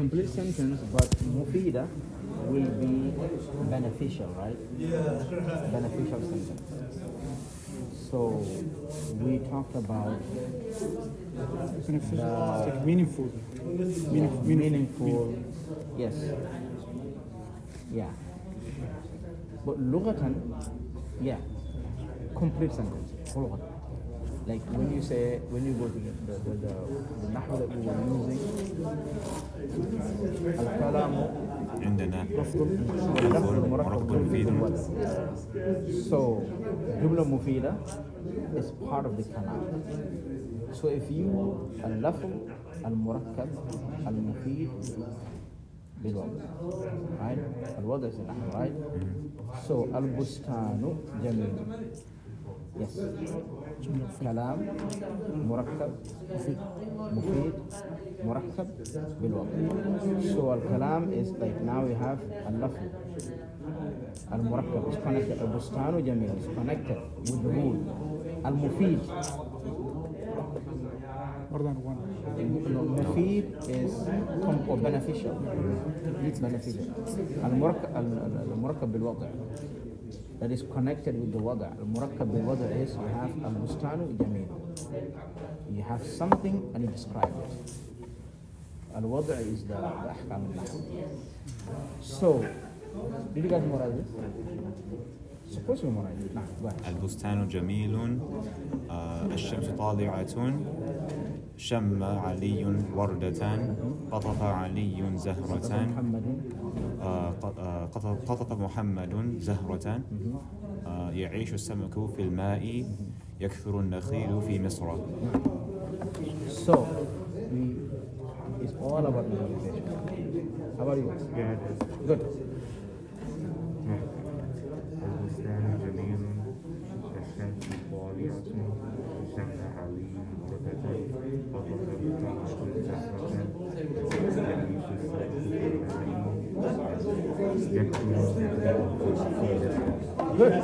complete sentence, but mufida will be beneficial, right? Beneficial sentence. So we talked about like meaningful. Meaningful. Yes. Yeah. But lughatan, yeah, complete sentence. Lughatan. Like when you go to the nahw that we were using, al-kalamu عندنا مركب مفيد. So jumla mufida is part of the kalam. So if you al-lafz al-murakkab al-mufid بالوضع, right? الوضع is النحو, right? So البستان جميل. Yes. كلام مركب مفيد مركب بالوضع. So الكلام is like now we have اللفظ المركب is connected. البستان جميل is connected with the rule. المفيد More than one. المفيد is or beneficial. It's beneficial. المركب بالوضع that is connected with the wada. المركب بالوضع is you have البستان جميل. You have something and you describe it. الوضع is the أحكام النحو. So, did you guys memorize this? Suppose you memorize it. Go ahead. البستان جميل الشمس طالعة شم علي وردة قطف علي زهرة قطف محمد زهرة يعيش السمك في الماء يكثر النخيل في مصر. So, it's all about memorization. How about you? Good. البستان جميل الشمس طالعة شم علي وردة قطف محمد زهرة يعيش Good.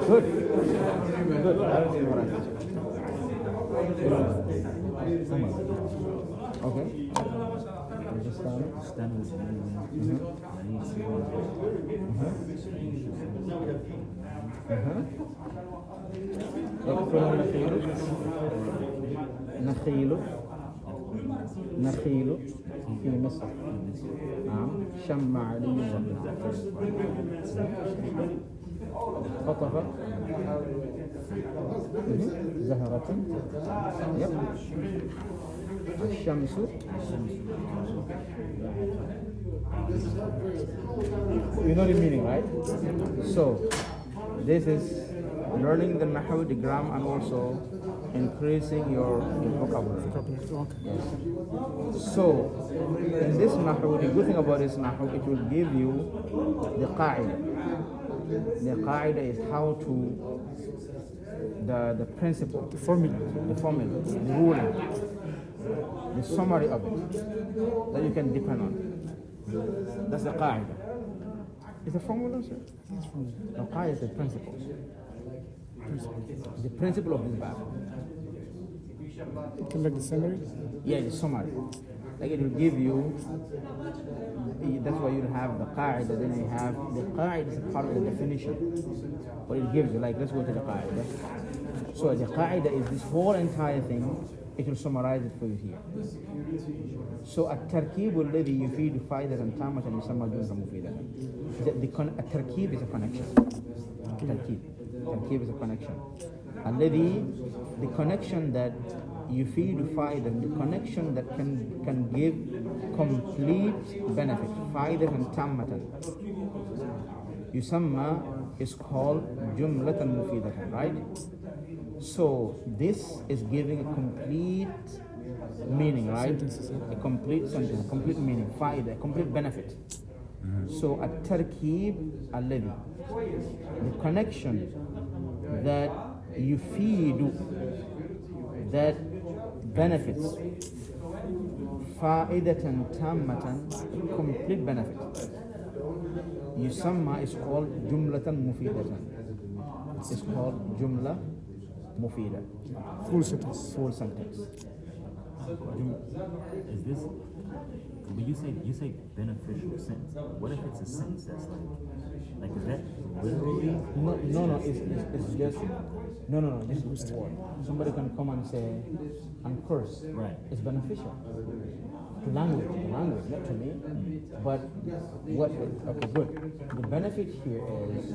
Good. Good. I don't think memorize it. Okay. البستان يكثر نخيل في مصر. نعم. شم علي قطف زهرة. يب. الشمس. You know the meaning, right? So, this is learning the nahw, the grammar, and also increasing your vocabulary. Yes. So, in this nahw, the good thing about this nahw, it will give you the qaida. The qaida is how to, the principle, the formula, the ruling, the summary of it that you can depend on. That's the qaida. Is a formula, sir? The qaida is the principle. The principle of this bab. Like the summary? Yeah, the summary. Like it will give you, that's why you have the qaida, then you have, the qaida is a part of the definition. What it gives you, like let's go to the qaida. So the qaida is this whole entire thing, it will summarize it for you here. So التركيب الذي يفيد فائدة تامة يسمى جملة مفيدة. التركيب is a connection. التركيب is a connection. الذي, the connection that يفيد فائدة, the connection that can give complete benefit. فائدة تامة يسمى is called جملة مفيدة, right? So this is giving a complete meaning, right? A complete sentence, a complete meaning, faida, a complete benefit. So at-tarkib alladhi, the connection that yufidu, that benefits, fa'idatan tammatan, complete benefit. Yusamma is called jumlatan mufidatan. It's called jumla mufida. Full sentence. Full sentence. Is this, we you say beneficial sentence. What if it's a sentence that's like is that literally? No, it's just no. Just word. Somebody can come and say and curse. Right. It's beneficial to language, not to me. But what? Okay, good. The benefit here is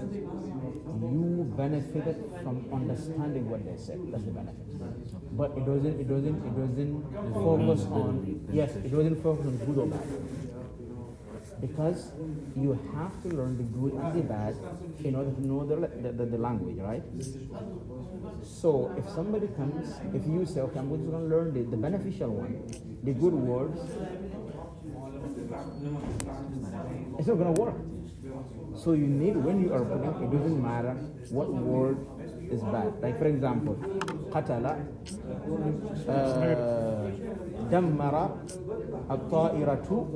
you benefited from understanding what they said. That's the benefit. But it doesn't focus on it doesn't focus on good or bad. Because you have to learn the good and the bad in order to know the language, right? So if somebody comes, if you say, okay, I'm going to learn the beneficial one, the good words, it's not going to work. So you need, when you are putting, it doesn't matter what word is bad. Like for example, قتل دمر الطائرة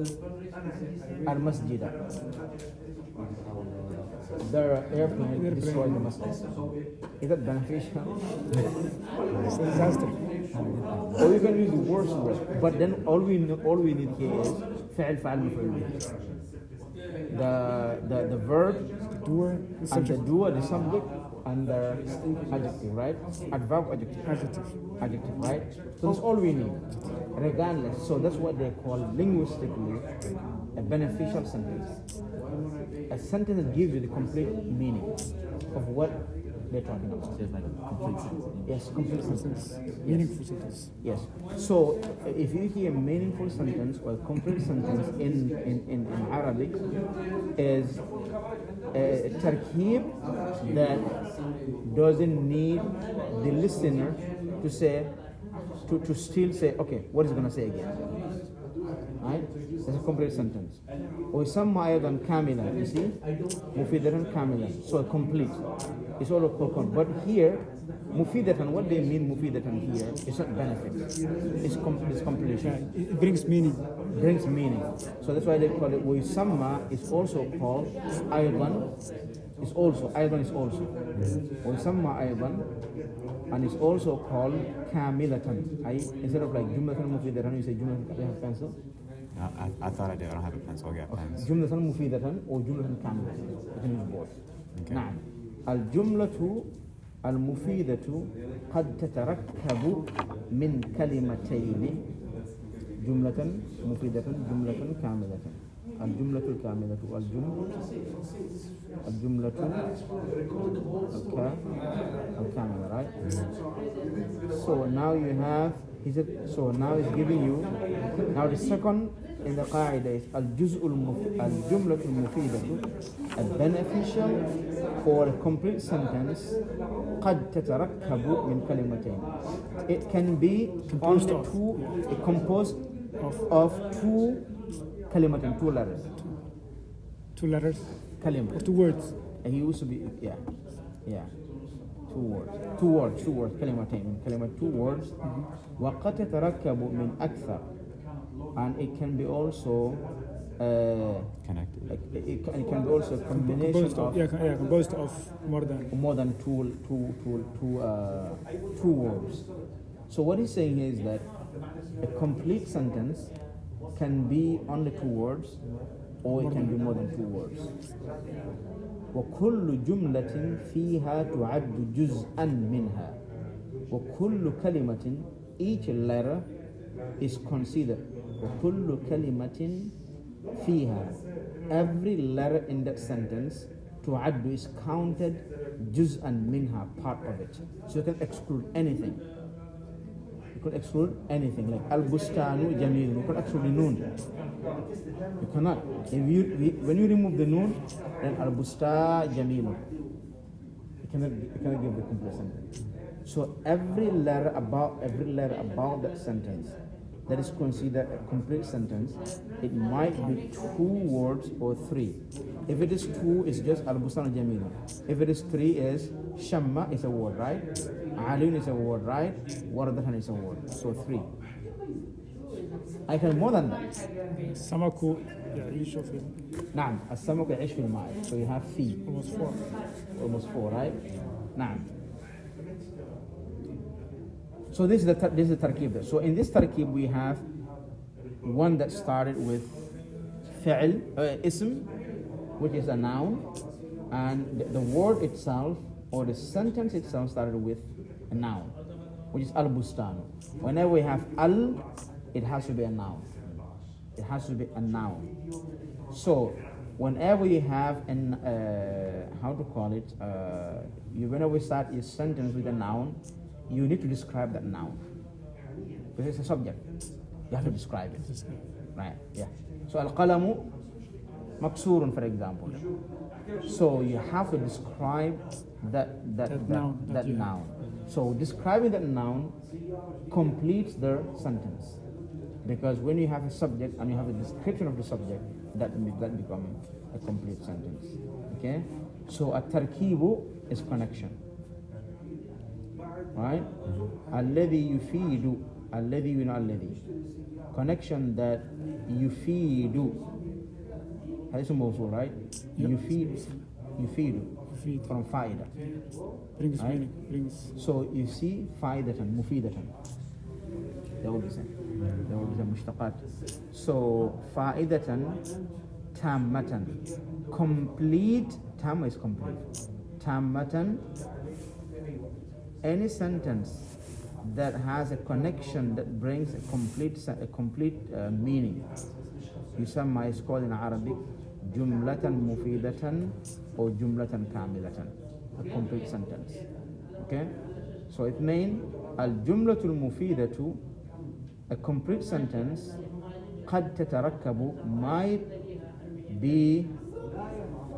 المسجد. Their airplane destroyed the masjid. Is that beneficial? It's a disaster. Or you can use the worst word. But then all we need here is فعل فعل مفعول به. The verb Doer, and the subject, doer, the subject, and the adjective, right? Adverb, adjective, right? So that's all we need, regardless. So that's what they call linguistically a beneficial sentence. A sentence that gives you the complete meaning of what they're talking about. There's like a complete sentence. Yes, complete sentence. meaningful sentence. Yes. So if you hear a meaningful sentence or a complete sentence in Arabic is a tarkib that doesn't need the listener to say to still say, okay, what is he gonna say again? Right? It's a complete sentence. ويسمى أيضا كاملا, you see? مفيدة كاملا. So complete. It's all complete. But here, مفيدة, what they mean مفيدة here, it's not benefit. It's completion. It brings meaning. Brings meaning. So that's why they call it ويسمى is also called أيضا. It's also أيضا is also. ويسمى أيضا and it's also called كاملة. Instead of like جملة مفيدة, you say جملة. You have pencil? I thought I did. I don't have a pencil. I got pens. جملة مفيدة أو جملة كاملة. You can use both. Okay. نعم. الجملة المفيدة قد تتركب من كلمتين. جملة مفيدة جملة كاملة. الجملة الكاملة الجملة الكاملة, right? So now you have, so now it's giving you, now the second in the qaida is الجملة المفيدة, a beneficial or a complete sentence قد تتركب من كلمتين. It can be Composed only of. two, composed of two kalimatin, two letters. 2 letters Kalima. or 2 words. And he used to be, yeah. 2 words, كلمتين, 2 words. وقد تتركب من أكثر, and it can be also Connected. like it can be also a combination Composed of more than two words. So what he's saying is that a complete sentence can be only 2 words, or it can be more than 2 words. وكل جملة فيها تعد جزءا منها. وكل كلمة, each letter is considered. وكل كلمة فيها, every letter in that sentence تعد is counted جزءا منها, part of it. So you can exclude anything. You could exclude anything, like al-bustanu jamil. You could exclude the noon. You cannot. When you remove the noon, then al-busta jamil. You cannot give the complete sentence. So every letter about that sentence that is considered a complete sentence, it might be 2 words or 3. If it is 2, it's just al-bustanu jamil. If it is 3, is shamma is a word, right? Alun is a word, right? Wardahan is a word. So 3. I can more than that. سمكوا يعيشوا في نعم. السمك يعيش في الماء. So you have في. Almost 4, right? نعم. So this is the tarkib. So in this tarkib we have one that started with fi'l, ism, which is a noun, and the word itself or the sentence itself started with a noun, which is al-bustan. Whenever we have al, it has to be a noun. It has to be a noun. So whenever you have an whenever we start a sentence with a noun, you need to describe that noun because it's a subject. You have to describe it, right? Yeah. So al-qalamu maksurun, for example. So you have to describe that noun. So describing that noun completes the sentence, because when you have a subject and you have a description of the subject, that becomes a complete sentence. Okay. So at-tarkibu is connection, right? Alladhi yufidu, alladhi connection that yufidu. Hadith mawsul, right? Yufidu from faida. Brings right? meaning. Brings. So you see faidatan, mufidatan. They will be same. They will be mushtaqat. So faidatan, tammatan, complete. Tamma is complete. Tammatan, any sentence that has a connection that brings a complete meaning. يسمى is called in Arabic jumlatan mufidatan or jumlatan kamilatan, a complete sentence. Okay, so it means al-jumlatul mufidatu, a complete sentence, قد تتركب, might be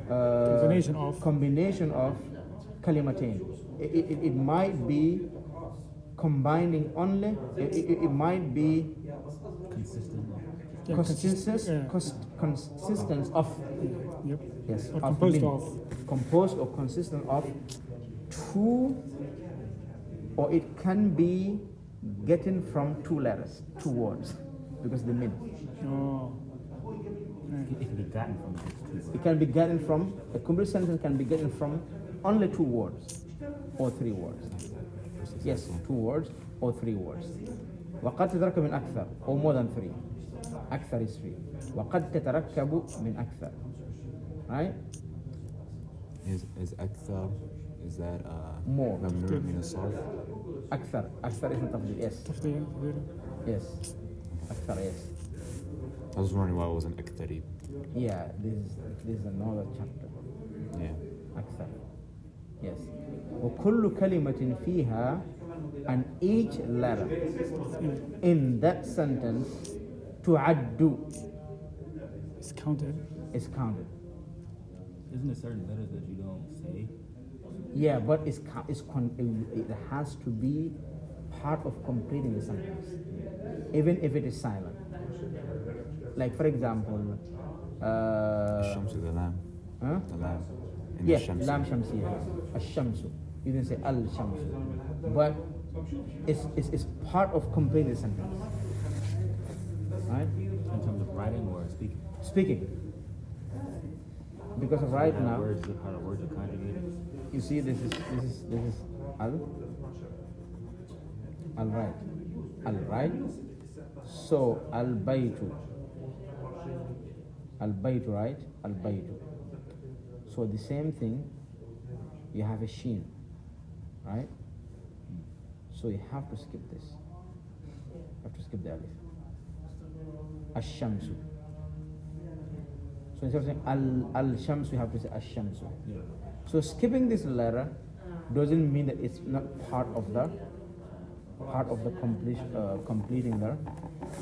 combination of kalimatain. It might be combining only. It might be consistent of Yep. yes, Or of composed min. of. Composed or consistent of two, or it can be getting from two letters, two words, because the min. Oh. It can be gotten from those two. It can be gotten from, a complete sentence can be gotten from only two words or three words. Yes, two words or three words. وقد تتركب من أكثر, or more than three. أكثر is three. وقد تتركب من أكثر. Right? Is أكثر, is that more ممنوع من الصرف? أكثر is not تفضيل. Yes. Yes. أكثر, yes. I was wondering why it wasn't أكثر. Yeah, this is another chapter. Yeah. أكثر. Yes. وكل كلمة فيها, and each letter in that sentence تعد It's counted. is counted. Isn't there certain letters that you don't say? Yeah, but it has to be part of completing the sentence, even if it is silent. Like for example, الشمس, the lamb. huh? The lamb. In Yeah, the Shams. lam shamsiyya, ash-shamsu. You didn't say al-shamsu, but it's part of completing the sentence, right? In terms of writing or speaking? Speaking, because right How now, words are conjugated? you see, this is al right. So al-baytu, right? Al-baytu. So the same thing, you have a sheen, right? So you have to skip this. You have to skip the alif. Ash-shamsu. So instead of saying al-shamsu, you have to say ash-shamsu. So skipping this letter doesn't mean that it's not part of the completing the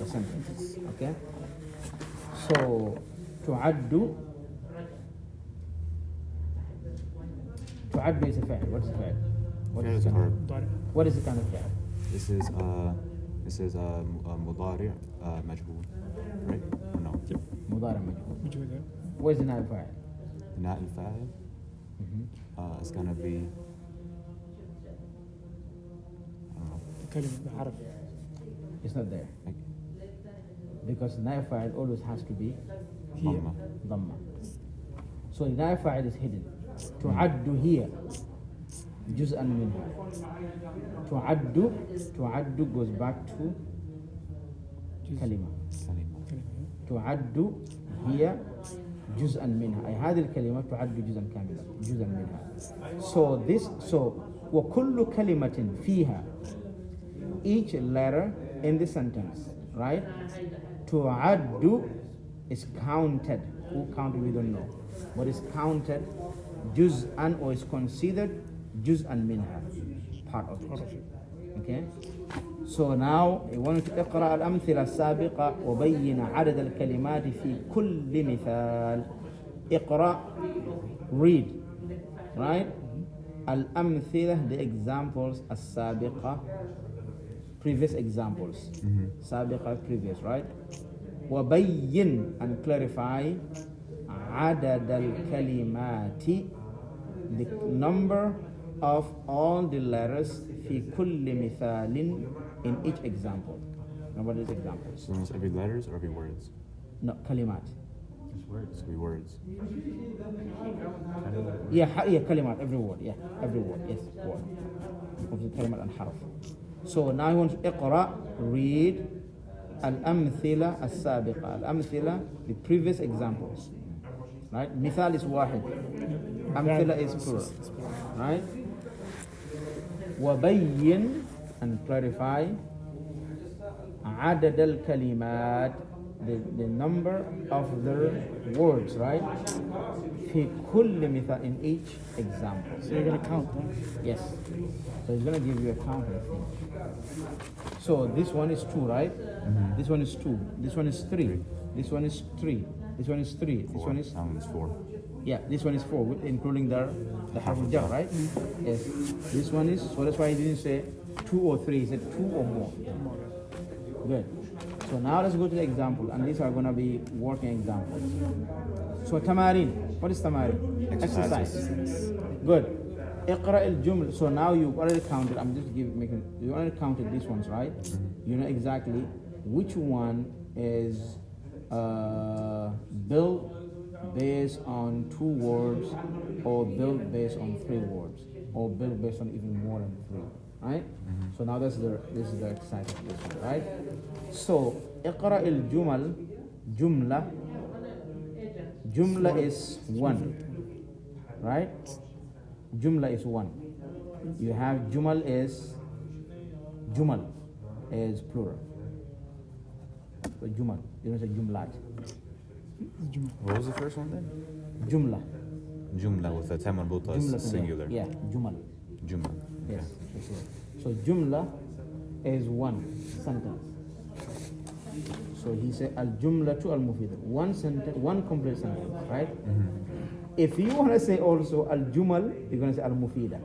sentence. Okay. So tu'addu is a fi'l. What is a fi'l? Fi'l is a verb. What is the kind of fi'l? This is مضارع مجهول, right? Or no. مضارع مجهول. Which way there? What is the نائب فاعل? نائب الفاعل. It's gonna be, I don't know. كلمة بحرف. It's not there. Like Because نائب فاعل always has to be Here. ضمة. ضمة. So نائب فاعل is hidden. تعد هي جزءا منها. تعد goes back to كلمة. كلمة. تعد هي جزءا منها، أي هذه الكلمة تعد جزءا كاملا، جزءا منها. So وكل كلمة فيها, each letter in the sentence, right, تعد is counted. Who counted we don't know, but is counted جزءا or is considered جزءا منها, part of it. Okay. So now I want to اقرأ الأمثلة السابقة وبين عدد الكلمات في كل مثال. اقرأ, read, right? الأمثلة, the examples السابقة, previous examples. سابقة, previous, right? وبين, and clarify عدد الكلمات, the number of all the letters في كل مثال, in each example. Now what is examples? So almost every letters or every words? No, كلمات. Just words. Every words. Yeah, كلمات, every word, yeah, every word, yes, word. Of the كلمات and حرف. So now I want to اقرأ, read الأمثلة السابقة. الأمثلة, the previous examples, right? مثال is واحد, أمثلة is plural, right? وبين, and clarify عدد الكلمات, the number of the words, right? في كل مثال, in each example. So you're going to count, huh? Yes. So it's going to give you a count, I think. So this one is 2, right? This one is 2. This one is 3. This one is 3. This one is 3. This one is, That one is 4. yeah, this one is 4, including the harf al jar, right? Yes. This one is, so that's why he didn't say 2 or 3. He said 2 or more. Good. So now let's go to the example, and these are going to be working examples. So tamarin. What is tamarin? Exercise. Good. اقرأ الجمل. So now you've already counted. I'm just making. You already counted these ones, right? You know exactly which one is built based on 2 words, or built based on 3 words, or built based on even more than 3, right? So now this is the exercise of this one, right? So اقرأ الجمل. Jumla is 1, right? Jumla is 1. You have jumal is plural. So jumal, you don't say jumlat. What was the first one then? Jumla. Jumla with the tam al-buta Jumla, singular. yeah, jumal. Jumla. Yes. So jumla is 1 sentence. So he said al-jumlatu al-mufida, 1 sentence, 1 complete sentence, right? If you want to say also al-jumal, you're going to say al-mufida,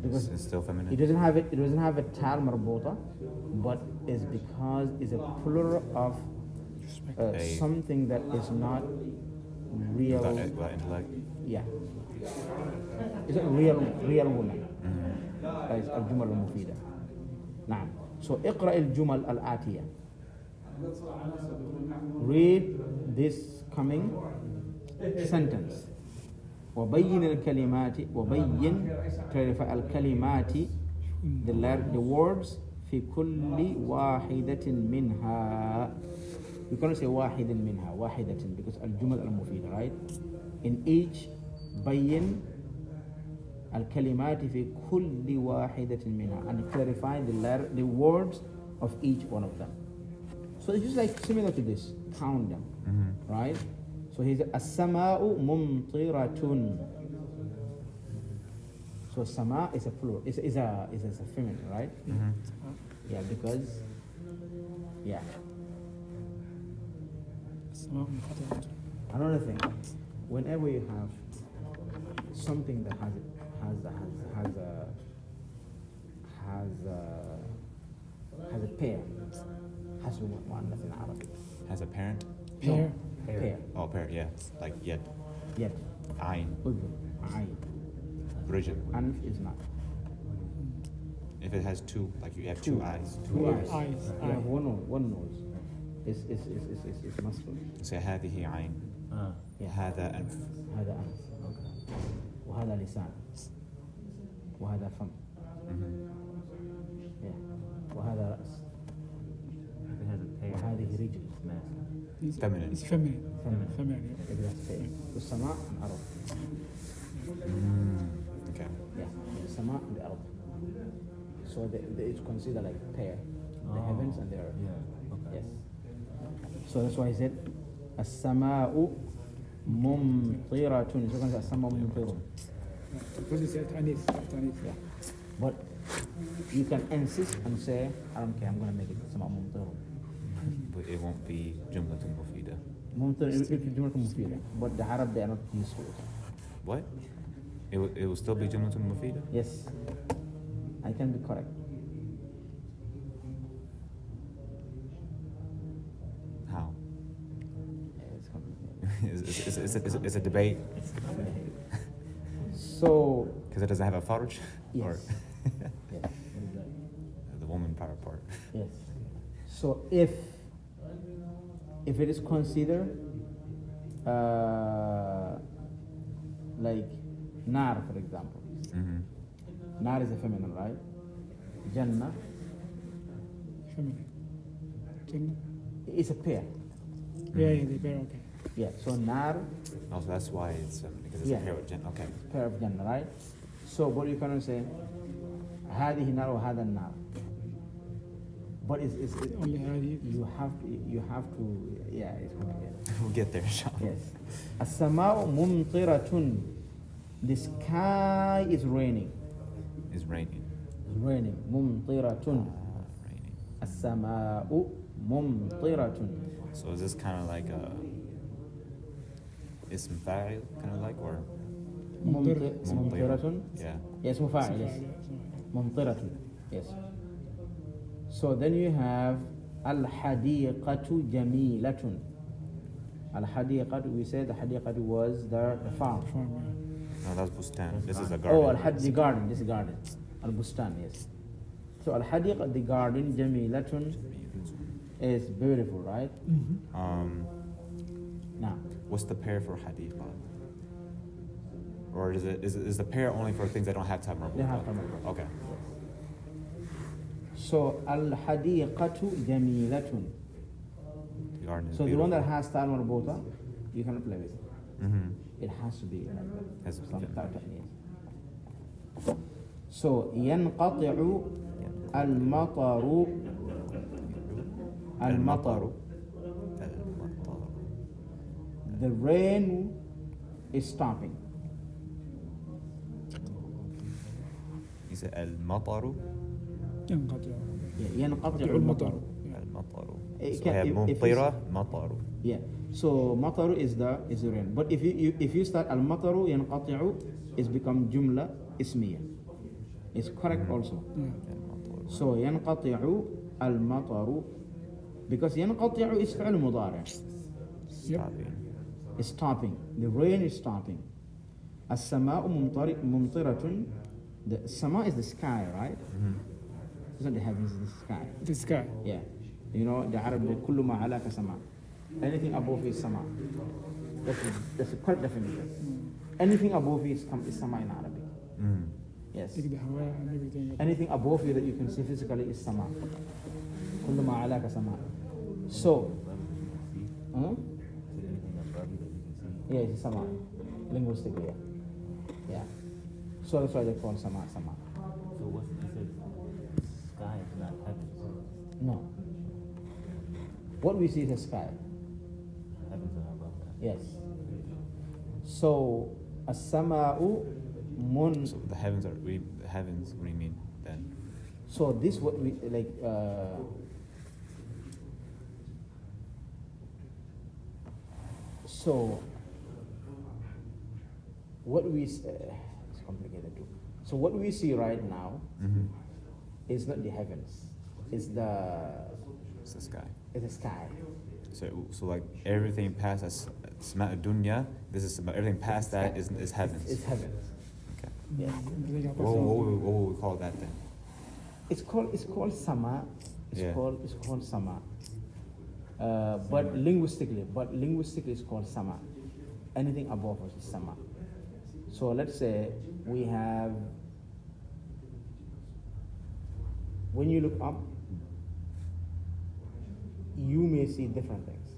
because It's still feminine. it doesn't have a tal marbuta, but it's because it's a plural of something that is not real. Without intellect. Yeah, it's a real woman. That is al-jumal al-mufida. نعم. So اقرأ الجمل الآتية. Read this coming sentence. وبين الكلمات, وبين, clarify الكلمات, the words في كل واحدة منها. You cannot say واحد منها, واحدة, because الجمل المفيدة, right? In each, بين الكلمات في كل واحدة منها, and clarify the words of each one of them. So it's just like similar to this, count them, right? So he's السماء ممطرة. So sama is a plural, is a feminine, right? Yeah, because yeah. Another thing, whenever you have something that has a pair, has one in Arabic. Has a parent? Pair. Pair. Oh, parent, yeah. Like yet. Yet. Ayn. Ayn. Bridget. Anf is not. If it has 2, like you have 2 eyes. Two eyes. Eyes. You have one nose. It's masculine. Say هذه عين. Yeah. هذا أنف. هذا أنف. وهذا لسان. وهذا فم. Yeah. وهذا رأس. If it has a pair, وهذه رجل. it's masculine. Feminine. It's feminine. Feminine. Feminine. Yeah. Exactly. السماء الأرض. Okay. Yeah, the sama and the ard. So it's considered like pair, the heavens and the earth. Yeah. Okay. Yes. So that's why I said السماء ممطرة. So you can say السماء ممطرة. Because it's Tanis. Yeah. But you can insist and say, I don't care, I'm going to make it السماء ممطرة. But it won't be جملة مفيدة. ممطرة جملة مفيدة. But the Arab, they are not used to it. What? It will still be جملة مفيدة? Yes. I can be correct. How? It's complicated. It's a debate So, because it doesn't have a farj. yes. Or Yes. the woman power part. Yes. So if it is considered like nar, for example, nar is a feminine, right? Jannah Feminine. Jannah. is a pair. Yeah, they bear okay. Yeah. So nar, Oh, so that's why it's because it's Yeah. a pair with okay. pair of Jannah, right? So what you cannot say هذه نار وهذا النار. But it's Only Hadi. you have to yeah, it's complicated. We'll get there, inshallah. Yes. السماء ممطرة. The sky is raining. It's raining. It's raining. ممطرة. Raining. السماء ممطرة. So is this kind of like a ism fa'il, kind of like, or ممطرة. yeah. Yes, مفاعل. Yes. ممطرة. Yes. So then you have Al-Hadiqatu Jamilatun. Al-Hadiqatu, we said the Hadiqatu was the farm. Farm, yeah. No, that's bustan. This is a Oh, garden. Al-Had, the garden, this garden. Al-Bustan, yes. So Al-Hadiqa, the garden, Jamilatun, is beautiful, right? Now, What's the pair for hadiqa? Or is the pair only for things that don't have to have marbuta? They have to have marbuta. Okay. so Al-Hadiqatu Jamilatun. The garden is So the one that beautiful. has Tal Marbuta, you cannot play with it. Mm-hmm. It has to be like that. Has to be Some feminine. type, yes. So ينقطع المطر المطر. The rain is stopping. Is it al-mataru? ينقطع. Yeah, ينقطع المطر. المطر. Al-mataru. It So can- we have if mumtira, mataru. Yeah. So مطر is the rain. But if you start المطر ينقطع, it's become جملة اسمية. It's correct also. Yeah. Al-mataru. So ينقطع المطر, because ينقطع is فعل مضارع. Stopping. It's stopping. The rain is stopping. السماء ممطرة. The sama is the sky, right? It's not the heavens, it's the sky. The sky. Yeah. You know, the Arab, كل ما علاك سما. Anything above is sama. That's the correct definition. Anything above is sama in Arabic. Yes. Take the hawa and everything. Anything above you that you can see physically is sama. كل ما علاك سما. So, huh? Yeah, it's sama. Linguistically, yeah. Yeah. So that's why they call sama. So what's you said? Sky is not heavens. No. What we see is the sky. Heavens are above that. Yes. So, as-sama'u mun. So the heavens are the heavens. What do you mean then? So this what we like. So what we it's complicated too. So what we see right now is not the heavens. It's the sky. It's the sky. So like everything past as Sama dunya, this is everything past that is heavens. It's heavens. Okay. Yes. What would we call that then? It's called sama. Yeah. It's called sama. But linguistically it's called sama. Anything above us is sama. So let's say we have, when you look up, you may see different things.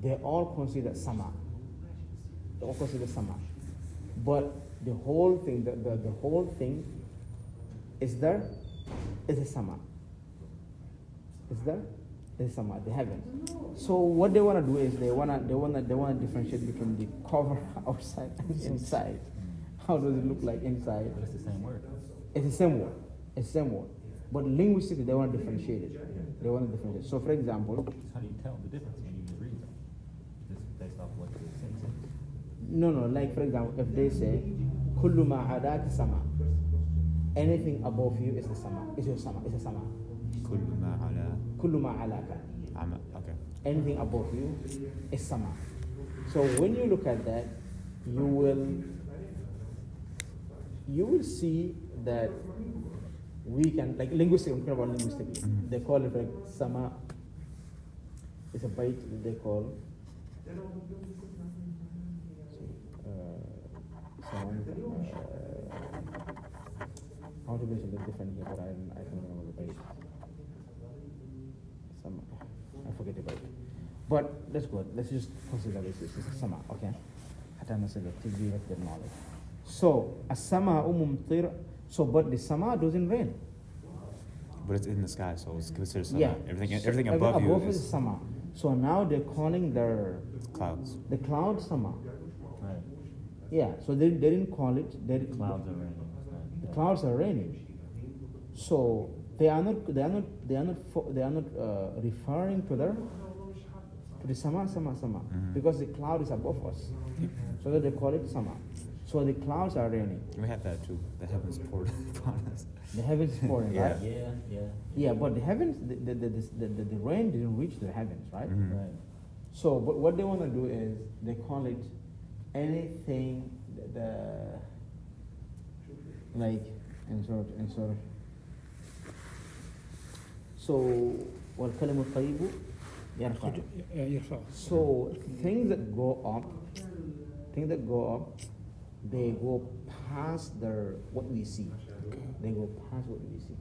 They all consider sama. They all consider sama. But the whole thing, the whole thing is there, is a sama. Is there? Is sama, the heaven. So what they want to do is they want to differentiate between the cover outside and inside. How does it look like inside? But it's the same word. It's the same word. It's the same word. But linguistically, they want to differentiate it. They want to differentiate. So, for example, How do you tell the difference when you read them? Just based off what the sentence is. no, like for example, if they say, "Kullu ma adaka sama," anything above you is the sama. Is your sama? It's a sama. كل ما على Kullu ma alaka. okay. Anything above you is sama. So when you look at that, you will see that we can, like linguistically, I'm talking about linguistically. They call it like sama. It's a bite that they call. How to mention the different here, but I don't remember the bite. Sama. I forget about it. But that's good. Let's just consider this is sama, okay? حتى نصل تجربة the knowledge. So السماء ممطر. So but the sama doesn't rain. But it's in the sky, so it's considered sama. Yeah. Everything above you is is sama. So now they're calling clouds. the cloud sama. Right. Yeah. So they didn't call it. Clouds are raining. The clouds are raining. So they are not referring to the sama because the cloud is above us. So that they call it sama. So the clouds are raining. We have that too. The heavens poured upon us. The heavens is pouring, Yeah. right? Yeah, but the heavens, the rain didn't reach the heavens, right? Right. So, but what they want to do is they call it anything like and sort of. So, والكلم الطيب يرفع. يرفع. So things that go up, they go past what we see. They go past what we see.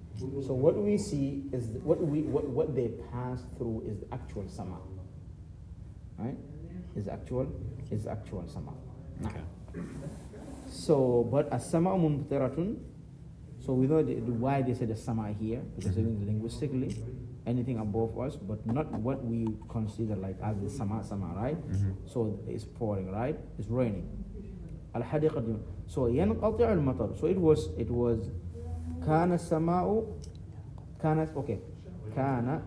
So what we see is what they pass through is the actual sama, right? Is actual sama. Okay. So, but as-sama mumtiratun. So we know why they say the sama here, because linguistically, anything above us, but not what we consider like as the sama, right? So it's pouring, right? It's raining. Al-Hagie. So ينقطع المطر. So it was كان السماء كانت okay كان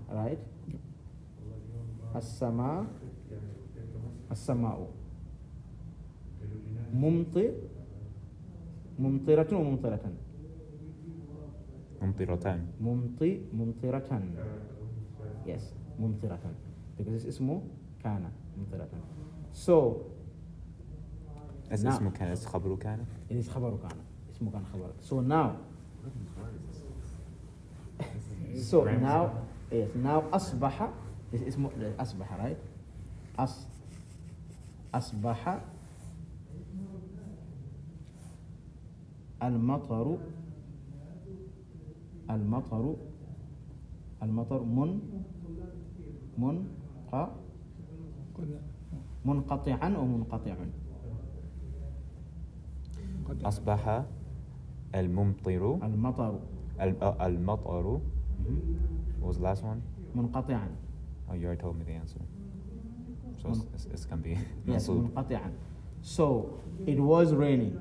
right السماء ممطرة وممطرة ممطرة yes ممطرة because it's اسمه كان ممطرة. So As now اسمه كان خبره كان. it is خبر كان اسمه كان خبر. So now yes now أصبح is اسمه أصبح right أصبح المطر منقطعا ومنقطع. أصبح الممطر. المطر. What was the last one? منقطعا. Oh, you already told me the answer. So it's gonna be yes, mansub. منقطعا. So it was raining.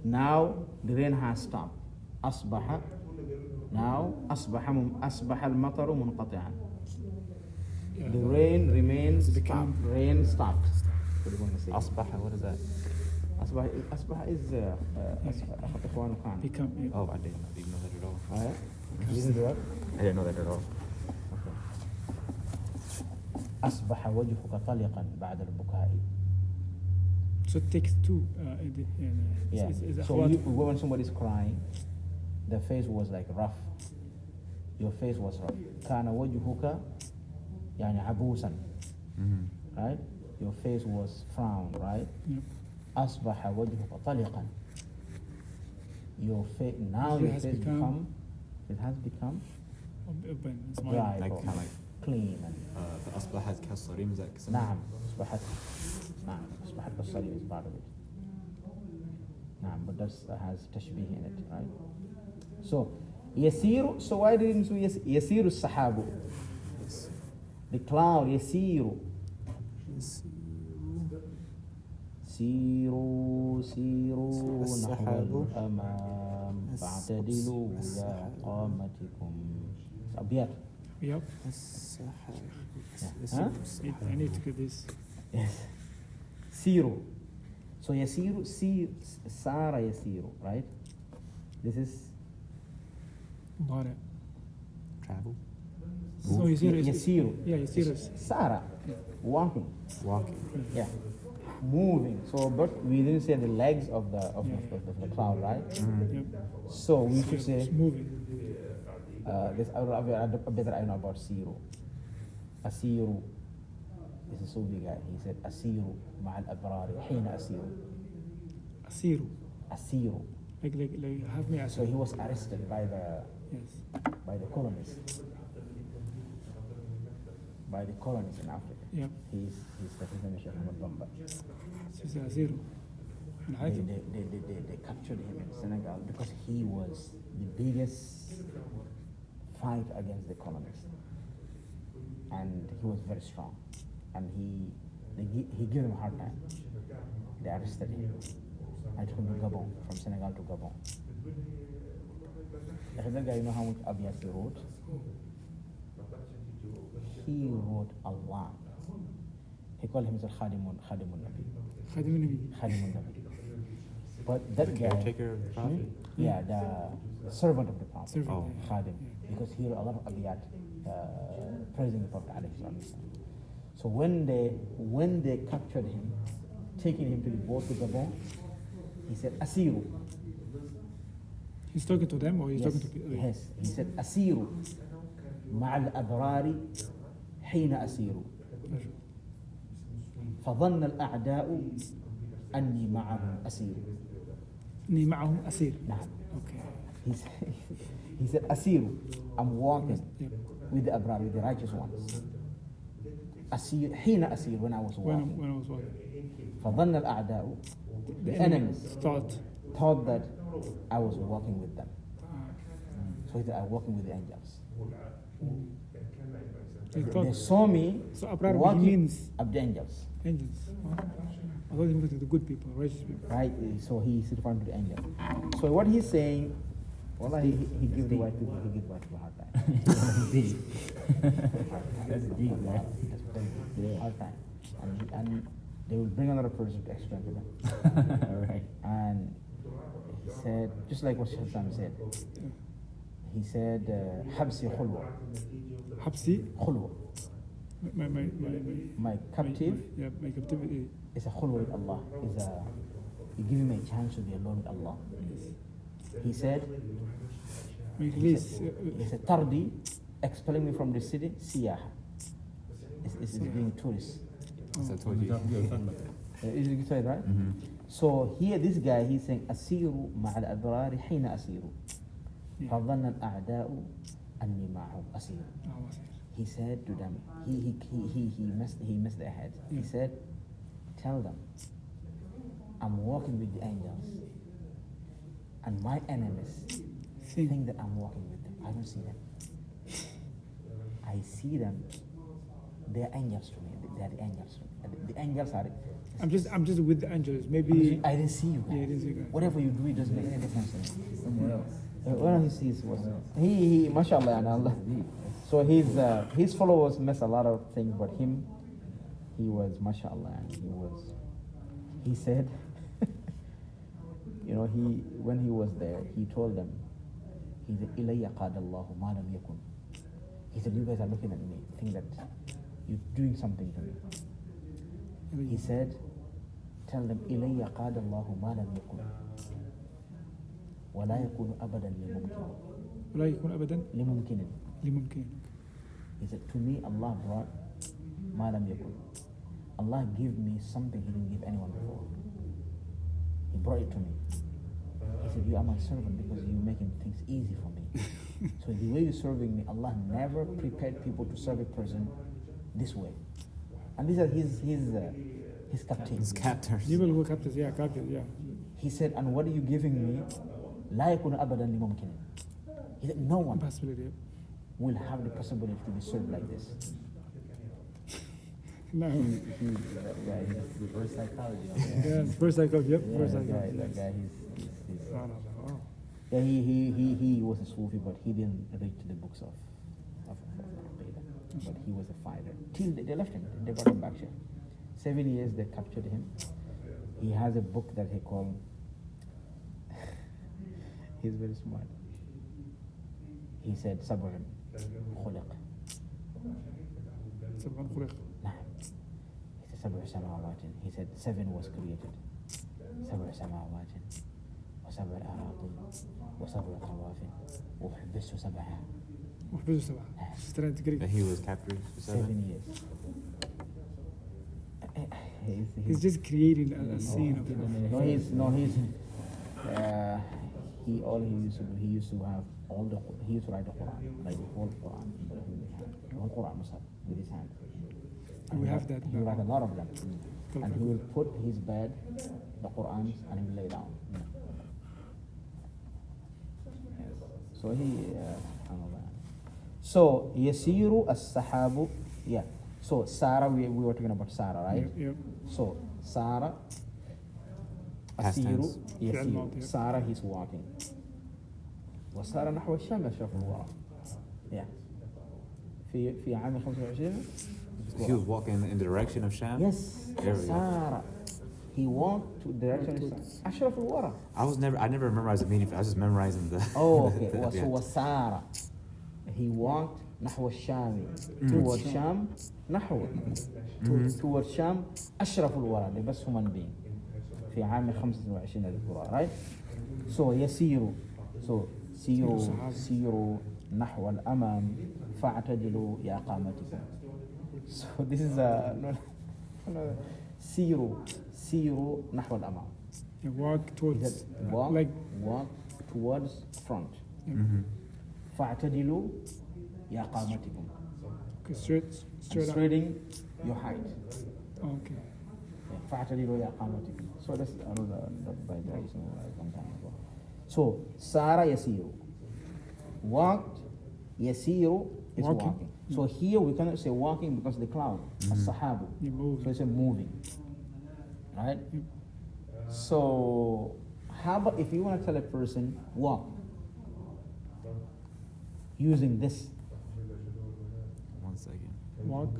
Now the rain has stopped. أصبح. Now أصبح المطر منقطعا. The rain remains stopped. Rain stopped. What do you want to say? أصبح, what is that? أصبح is إخوان كان. Become. Yeah. Oh, I didn't know that at all. Oh, yeah? You didn't do what? I didn't know that at all. أصبح وجهك طلقا بعد البكاء. So it takes two. Yeah. So when somebody's crying, the face was like rough. Your face was rough. كان وجهك يعني عبوسا. Right? Your face was frowned, right? Yep. أصبح وجهك طلقا. Your face now It your has face become- it has become open, smile. dry, Like or kind of like clean. And فأصبحت كالصريم. Is that similar? نعم أصبحت كالصريم is part of it. نعم, but that has tashbih in it, right? So يسير, so why didn't we يسير السحاب? Yes. The cloud يسير. سيروا نحو السحاب. الأمام فاعتدلوا يا قامتكم. أبيات. Yep. Huh? I need to get this. Yes. سيروا. So يسير, سار يسير, right? This is Mudari. Travel. So يسير is. يسير. Yeah, يسير is. سار, walking. Walking. Yeah, moving. So, but we didn't say the legs of the the cloud, right? Yep. So we should say It's moving. this. A better I know about Siru. Asiru is a Sufi guy. He said Asiru مع الأبرار حين أسير. Asiru. Asiru. Like have me as So he was arrested by Yes. the colonists. By the colonists in Africa. Yep. He's the name of Sheikh Ahmed Bamba. So it's Asiru. And Hakim. They captured him in Senegal because he was the biggest fight against the colonists, and he was very strong, and he gave them a hard time. They arrested him. I took him to Gabon, from Senegal to Gabon. That guy, you know how much abiyat he wrote? He wrote a lot. He called himself Khadimun Nabi. Khadim Nabi. Khadimun Nabi. But that The guy, caretaker of the prophet. yeah, the servant of the Prophet, Servant, Oh. yeah. Khadim, because he wrote a lot of abiyat praising the Prophet alayhi salatu. So when they captured him, taking him to the boat to Gabon, he said, Asiru. He's talking to them or he's Yes, talking to people? yes. He said, Asiru مع الأبرار حين أسير فظن الأعداء أني معهم أسير. إني معهم أسير. نعم. Okay. He said, Asiru, I'm walking Yep. with the Abrar, with the righteous ones. Asir, حين أسير, when I was walking. When I was walking. فظن الأعداء, the enemies thought that I was walking with them. So he said, I'm walking with the angels. They saw me So Abrar walking means up the angels. angels. I thought he meant the good people, righteous people. Right? So he's referring to the angel. So what he's saying, well, he gives the white people, he gives white people a hard time. That's deep, right? That's hard time. And they will bring another person to explain to them. All right. And he said, just like what Sheikh Sam said, he said, Habsi khulwa. Habsi. Khulwa. My captive Yeah, my captivity. is a khulwa with Allah. You give him a chance to be alone with Allah. He said, My release. he said, Tardi, expelling me from the city, siyaha. It's being tourist. As I told you. Is it right, right? So here, this guy, he's saying, Asiru ma'al abrari hina asiru. فظن الأعداء أني معهم أسير. He said to them, he messed their heads. He said, tell them, I'm walking with the angels, and my enemies think that I'm walking with them. I don't see them. I see them. They're angels to me. They're the angels to me. The angels are. I'm just with the angels. Maybe. I didn't see you guys. Yeah, I didn't see you guys. Whatever you do, it doesn't make any difference to me. Somewhere else. When he sees what he mashallah and Allah. So his followers mess a lot of things, but him, he was mashallah, and he said, you know, when he was there, he told them, he said, ilayya qadallahu ma lam yakun. He said, you guys are looking at me, think that you're doing something to me. He said, tell them, ilayya qadallahu ma lam yakun. ولا يكون أبدا لممكن. ولا يكون أبدا لممكن. لممكن. He said, to me, Allah brought ما لم يكن. Allah gave me something He didn't give anyone before. He brought it to me. He said, you are my servant because you're making things easy for me. So the way you're serving me, Allah never prepared people to serve a person this way. And these are his captains. His captors. People who captors, yeah, captors, yeah. He said, and what are you giving me? لا يكون أبدا لممكن. He said, no one Possibility. will have the possibility to be served like this. No. That guy, he's Reverse psychology. Yeah, first cycle, yep, yeah, first that cycle. guy, Yes. that guy, he's Oh. yeah, he was a Sufi, but he didn't read the books of Aqidah. But he was a fighter. Till they left him, they brought him back here. 7 years they captured him. He has a book that he called, he's very smart. He said, Sabr خلق. سبحان خلق. نعم. He said, سبع سماوات. He said, 7 was created. سبع سماوات. وسبع أراضين وسبع طواف وحبسه سبعة. وحبسه سبعة. Strength That Greek. he was captured for 7 years. He's just creating a scene of he used to have all the, he used to write the Quran, like the whole Quran, the whole Quran with his hand. And we have that He now. write a lot of them. And he will put his bed, the Qurans, and he will lay down. So so yasiru as-sahabu, yeah. So Sarah, we were talking about Sarah, right? Yep. So Sarah, Past asiru, tense. yasiru. Yep. Sarah, he's walking. وسار نحو الشام أشرف الورى. Yeah. في عام 25. He was walking in the direction of Sham. Yes. There we go. Sarah. He walked to the direction of أشرف الورى. I never memorized the meaning. I was just memorizing the. Oh, okay. yeah. وسار. He walked نحو الشام. Toward Sham. نحو. Toward Sham. أشرف الورى. They best human being. في عام 25 الورى. Right? So يسير. So سيروا نحو الأمام فاعتدلوا يا قامتكم. So this is سيروا نحو الأمام. Yeah, walk towards. Walk towards front. فاعتدلوا يا قامتكم. Okay, straight up. Straightening your height. Okay. فاعتدلوا يا قامتكم. So that's another by the way, sometime ago. So Sarah yasiru. Walked, yasiru is walking. So here we cannot say walking because the cloud, as-sahabu. So it's a moving. Right? So how about if you want to tell a person walk using this, 1 second. Walk.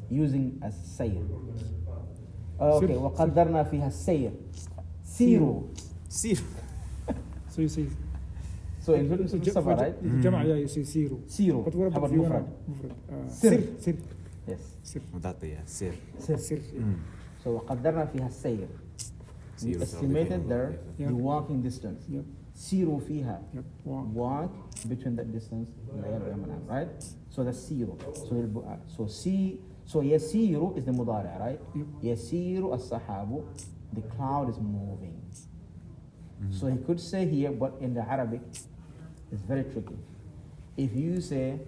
using as sayr. Okay, وقدرنا فيها السير. سيروا. See. So you say. So in Safa, right? جمع, yeah, you say سيروا. سيروا. But what How about about مفرد? مفرد? سر. Yes. سر. Without the sir. سر. So وقدرنا فيها السير. We سيروا estimated their Yeah. the walking distance. Yep. سيروا فيها. Yep. Walk. Walk between that distance, right? So that's سيروا. So يسير is the مضارع, right? Yep. يسير السحاب, the cloud is moving. So he could say here, but in the Arabic, it's very tricky. If you say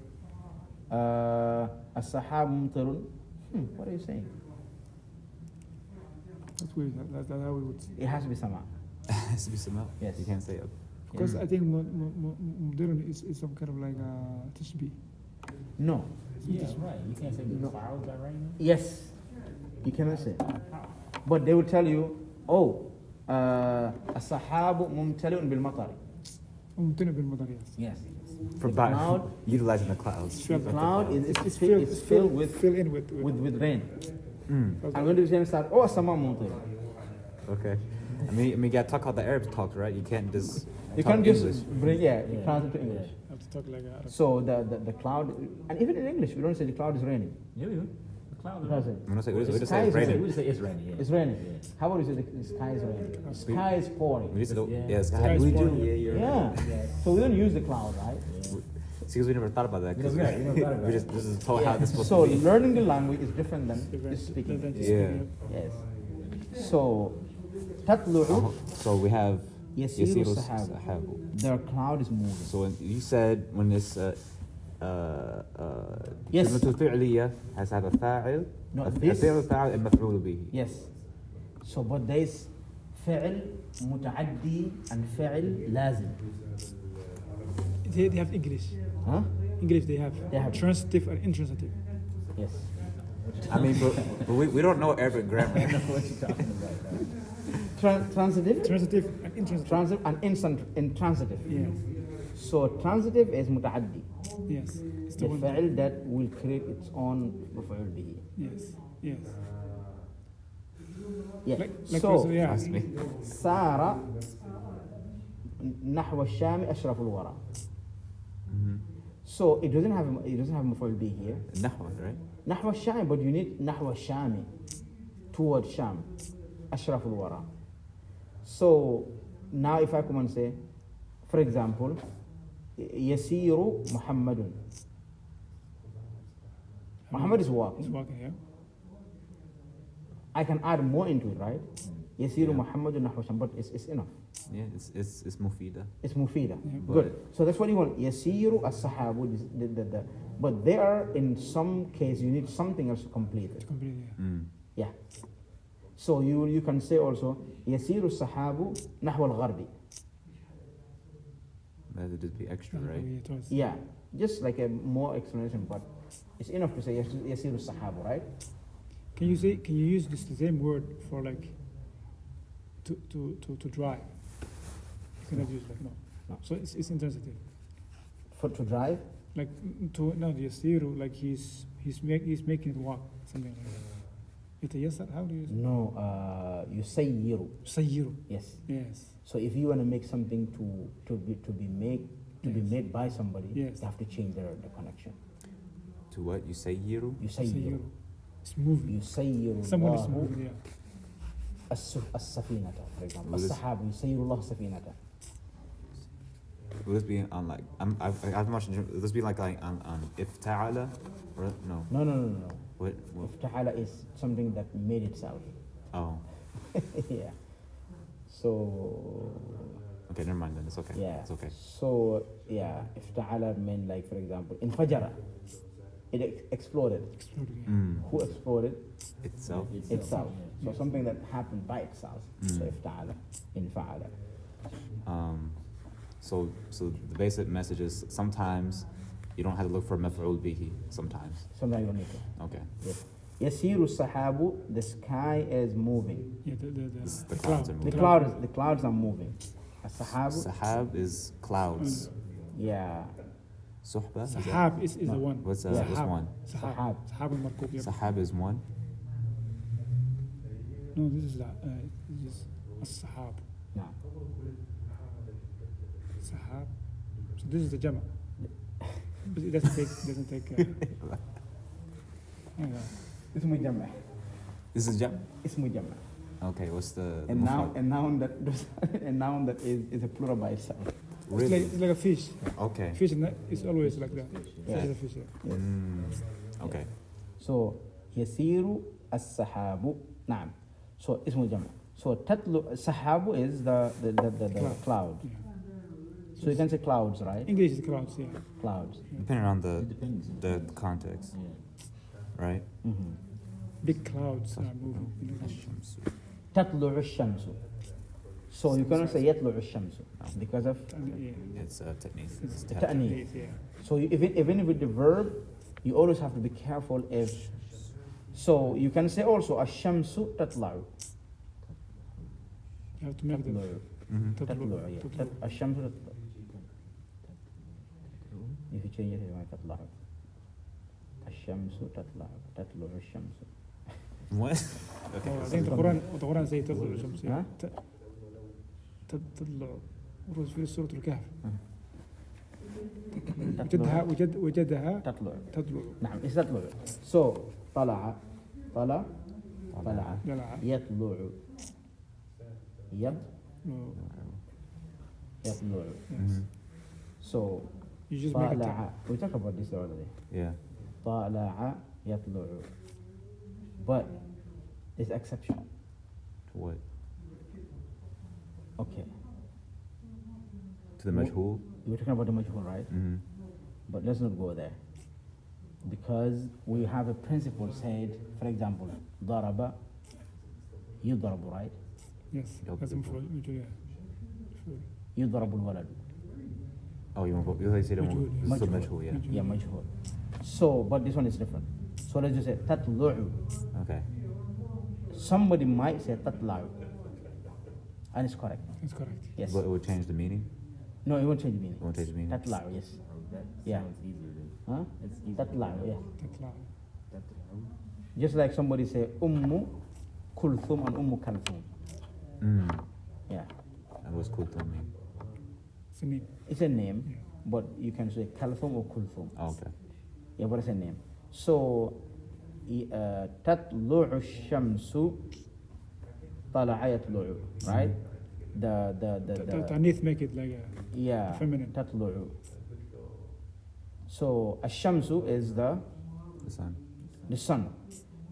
السحاب ممطر, what are you saying? That's weird. That's how we would say. It has to be sama. Has to be some out. Yes. You can't say it. Because I think modern is some kind of like tashbih. No. Yeah, right. You can't say the clouds are raining. Yes. You cannot say. But they will tell you, oh, السحاب ممتلئ بالمطر. ممتنع بالمطر, yes. Yes. For The cloud, utilizing the clouds. the cloud is filled with Fill in with rain. And when the rain starts, oh, السماء ممطر. Okay. I mean, you gotta talk how the Arabs talk, right? You can't just. You talk can't just English. bring the cloud into English. have to talk like Arab. So the cloud, and even in English, we don't say the cloud is raining. Yeah, we do. The clouds We are don't say raining. I'm gonna say we The just sky say is it's raining. We just say it's raining. Yeah. It's raining. How about you say the sky is raining? The sky is pouring. We just Yeah. yeah, Sky's we pouring. do. Yeah, you're right. Yeah. So we don't use the cloud, right? See, 'cause we never thought about that. 'Cause We never thought about we just this is told how this supposed So to be. learning the language is different than just speaking. Yeah. Yes. So تطلع. So we have يسير يسير السحاب. السحاب. Their cloud is moving. So when you said when this Yes. كلمة الفعلية has have a فاعل, No, a this- فعل فاعل المفعول به. Yes. So but there is فعل متعدي and فعل لازم. They have English. Huh? English they have. They have. Transitive and intransitive. Yes. I mean, but we don't know Arabic grammar. What you talking about? Transitive? Transitive and intransitive. Transitive and intransitive. Yes. So transitive is متعدي. Yes. It's The the one. فعل that will create its own مفعول به. Yes. Yes. Yeah. Like So also, yeah. Ask me. سار نحو الشام أشرف الورى. So it doesn't have مفعول به here. النحو, right? نحو الشام, but you need نحو الشام, toward Sham, أشرف الورى. So now if I come and say, for example, يسير محمد. Muhammad is It's walking. walking, yeah. I can add more into it, right? يسير محمد نحو الشام, but it's enough. Yeah, it's مفيدة. It's مفيدة. Yeah. Good. So that's what you want. يسير السحاب. But there, in some case, you need something else to complete it. Completely, yeah. Yeah. So you can say also يسير السحاب نحو الغرب. That would just be extra, right? Yeah, towards- Yeah. Just like a more explanation, but it's enough to say يسير السحاب, right? Can you use this the same word for like to drive? You cannot use like no. No. So it's intransitive. For to drive. Like to no yasiru, like he's making it walk, something like that. يتيسر, how do you No. يسير. يسير? Yes. Yes. So if you want to make something to be made by somebody, Yes. you have to change the connection. To what? يسير? يسير. It's moving. يسير Someone is الله moving, yeah. السفينة, for example. What is- السحاب يسير الله سفينة. Will this be on like I've mentioned? Will this be like on افتعل or no? No. What? افتعل is something that made itself. Oh, Yeah. So okay. Never mind then. It's okay. yeah. It's okay. So yeah, افتعل meant like, for example, انفجر. It exploded. Exploding, yeah. Who exploded? Itself. Itself. So something that happened by itself. So افتعل, انفعل. So the basic message is sometimes you don't have to look for مفعول به. Sometimes. Sometimes you need to. Okay. Yes. يسير السحاب, the sky is moving. Yeah, The the clouds cloud. are moving. The clouds are moving. السحاب, Sahab is clouds. yeah. Suhba. is that- Sahab is the one. What's Sahab. one? Sahab. Sahab. Sahab al-Markub, yeah. Sahab is one. No, this is as-Sahab. No. Sahab. So this is the Jama. But it doesn't take yeah. اسمه جمع. This is jam. اسمه جمع. Okay. What's the A noun, mufrad? a noun that a noun that is a plural by itself. Really? It's like a fish. Okay. Fish is always like that. Yeah. Fish is a fish, yeah. Okay. So يسير السحاب. نعم. So اسمه جمع. So تطلع السحاب is the cloud. Yeah. So you can say clouds, right? English is clouds, yeah. Clouds. Depending on Depends. the context, right? Big clouds are moving. تطلع الشمس. So you cannot say يطلع الشمس because of Yeah. It's a technique. It's the tap- ta'nith. Yeah. So even with the verb, you always have to be careful if. So you can say also الشمس تطلع. You have to make them. تطلع. تطلع. Yeah. تطلع. الشمس تطلع. If you change it, you might تطلع. الشمس تطلع. تطلع الشمس. What? I Okay. think the Quran say تطلع الشمس. Huh? تطلع ورز في سورة الكهف. تطلع. وجدها تطلع. تطلع. نعم it's تطلع. So طلع. طلع. طلع. طلع. يطلع. No. يطلع. So You just make it. طلع. We talked about this the other day. Yeah. طلع يطلع. But there's exception. To what? Okay. To the majhul. We're talking about the majhul, right? Mm-hmm. But let's not go there. Because we have a principle said, for example, ضرب يضرب, right? Yes. Yup. That's مفعول مجهول. يضرب الولد. Oh, you want to say the Majhul, one? yeah. Majhul, yeah. Yeah, majhul. So, but this one is different. So let's just say تطلع. Okay. Somebody might say تطلع. And it's correct. That's correct. Yes. But it would change the meaning? No, it won't change the meaning. It won't change the meaning? تطلع, yes. That Yeah. sounds easier than. Huh? It's easier. تطلع, yeah. تطلع. Just like somebody say أم كلثوم and أم كلثوم. Mm. Yeah. And what's Kulthum mean? It's a name. It's a name, but you can say Kalthum or Kulthum. Oh, okay. Yeah, but it's a name. So, تطلع الشمس طلع يطلع, right? The Tanith make it like a yeah, feminine. تطلع. So, الشمس is The sun. the sun.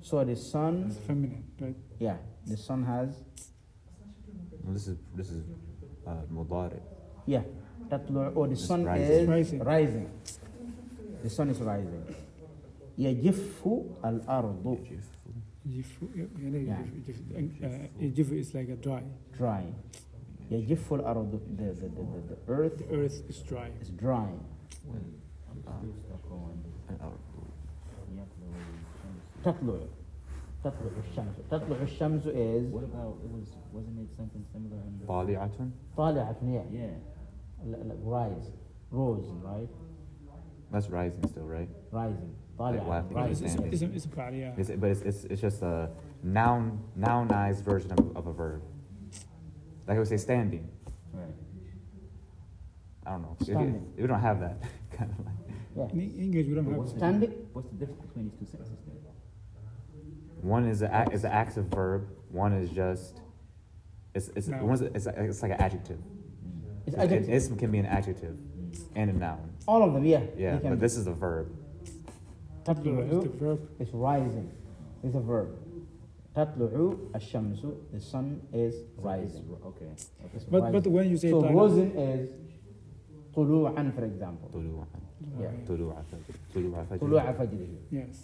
So the sun, It's feminine, right? yeah, the sun has, Well, this is mudari. yeah, تطلع, or the It's sun rising. is Rising. rising. The sun is rising. يجف الأرض, يجف يعني Yeah. يجف is like a dry. drying. يجف الأرض, the earth The earth is dry. is drying. تطلع الشمس. تطلع الشمس is What about wasn't it something similar in the طالعة. طالعة, yeah, yeah. rise, rose, right? That's rising still, right? Rising. Like طالعة, laughing. rising. Understand. It's a yeah. But it's just a nounized version of a verb. Like I would say standing. Right. I don't know. Standing. If you don't have that, kind of like. Yeah. In English, we don't have. Standing. What's the difference between these two sentences then? One is an active verb. One is just it's Noun. one's it's like an adjective. It's An adjective. ism can be an adjective and a noun. All of them, yeah. Yeah, they can but be. this is a verb. تطلع is the verb. It's rising. It's a verb. تطلع الشمس, the sun is rising. Okay. It's But rising. when you say so طالع- risen is طلوعا, for example. طلوع Yeah. طلوع فجر. طلوع فجره. Yes.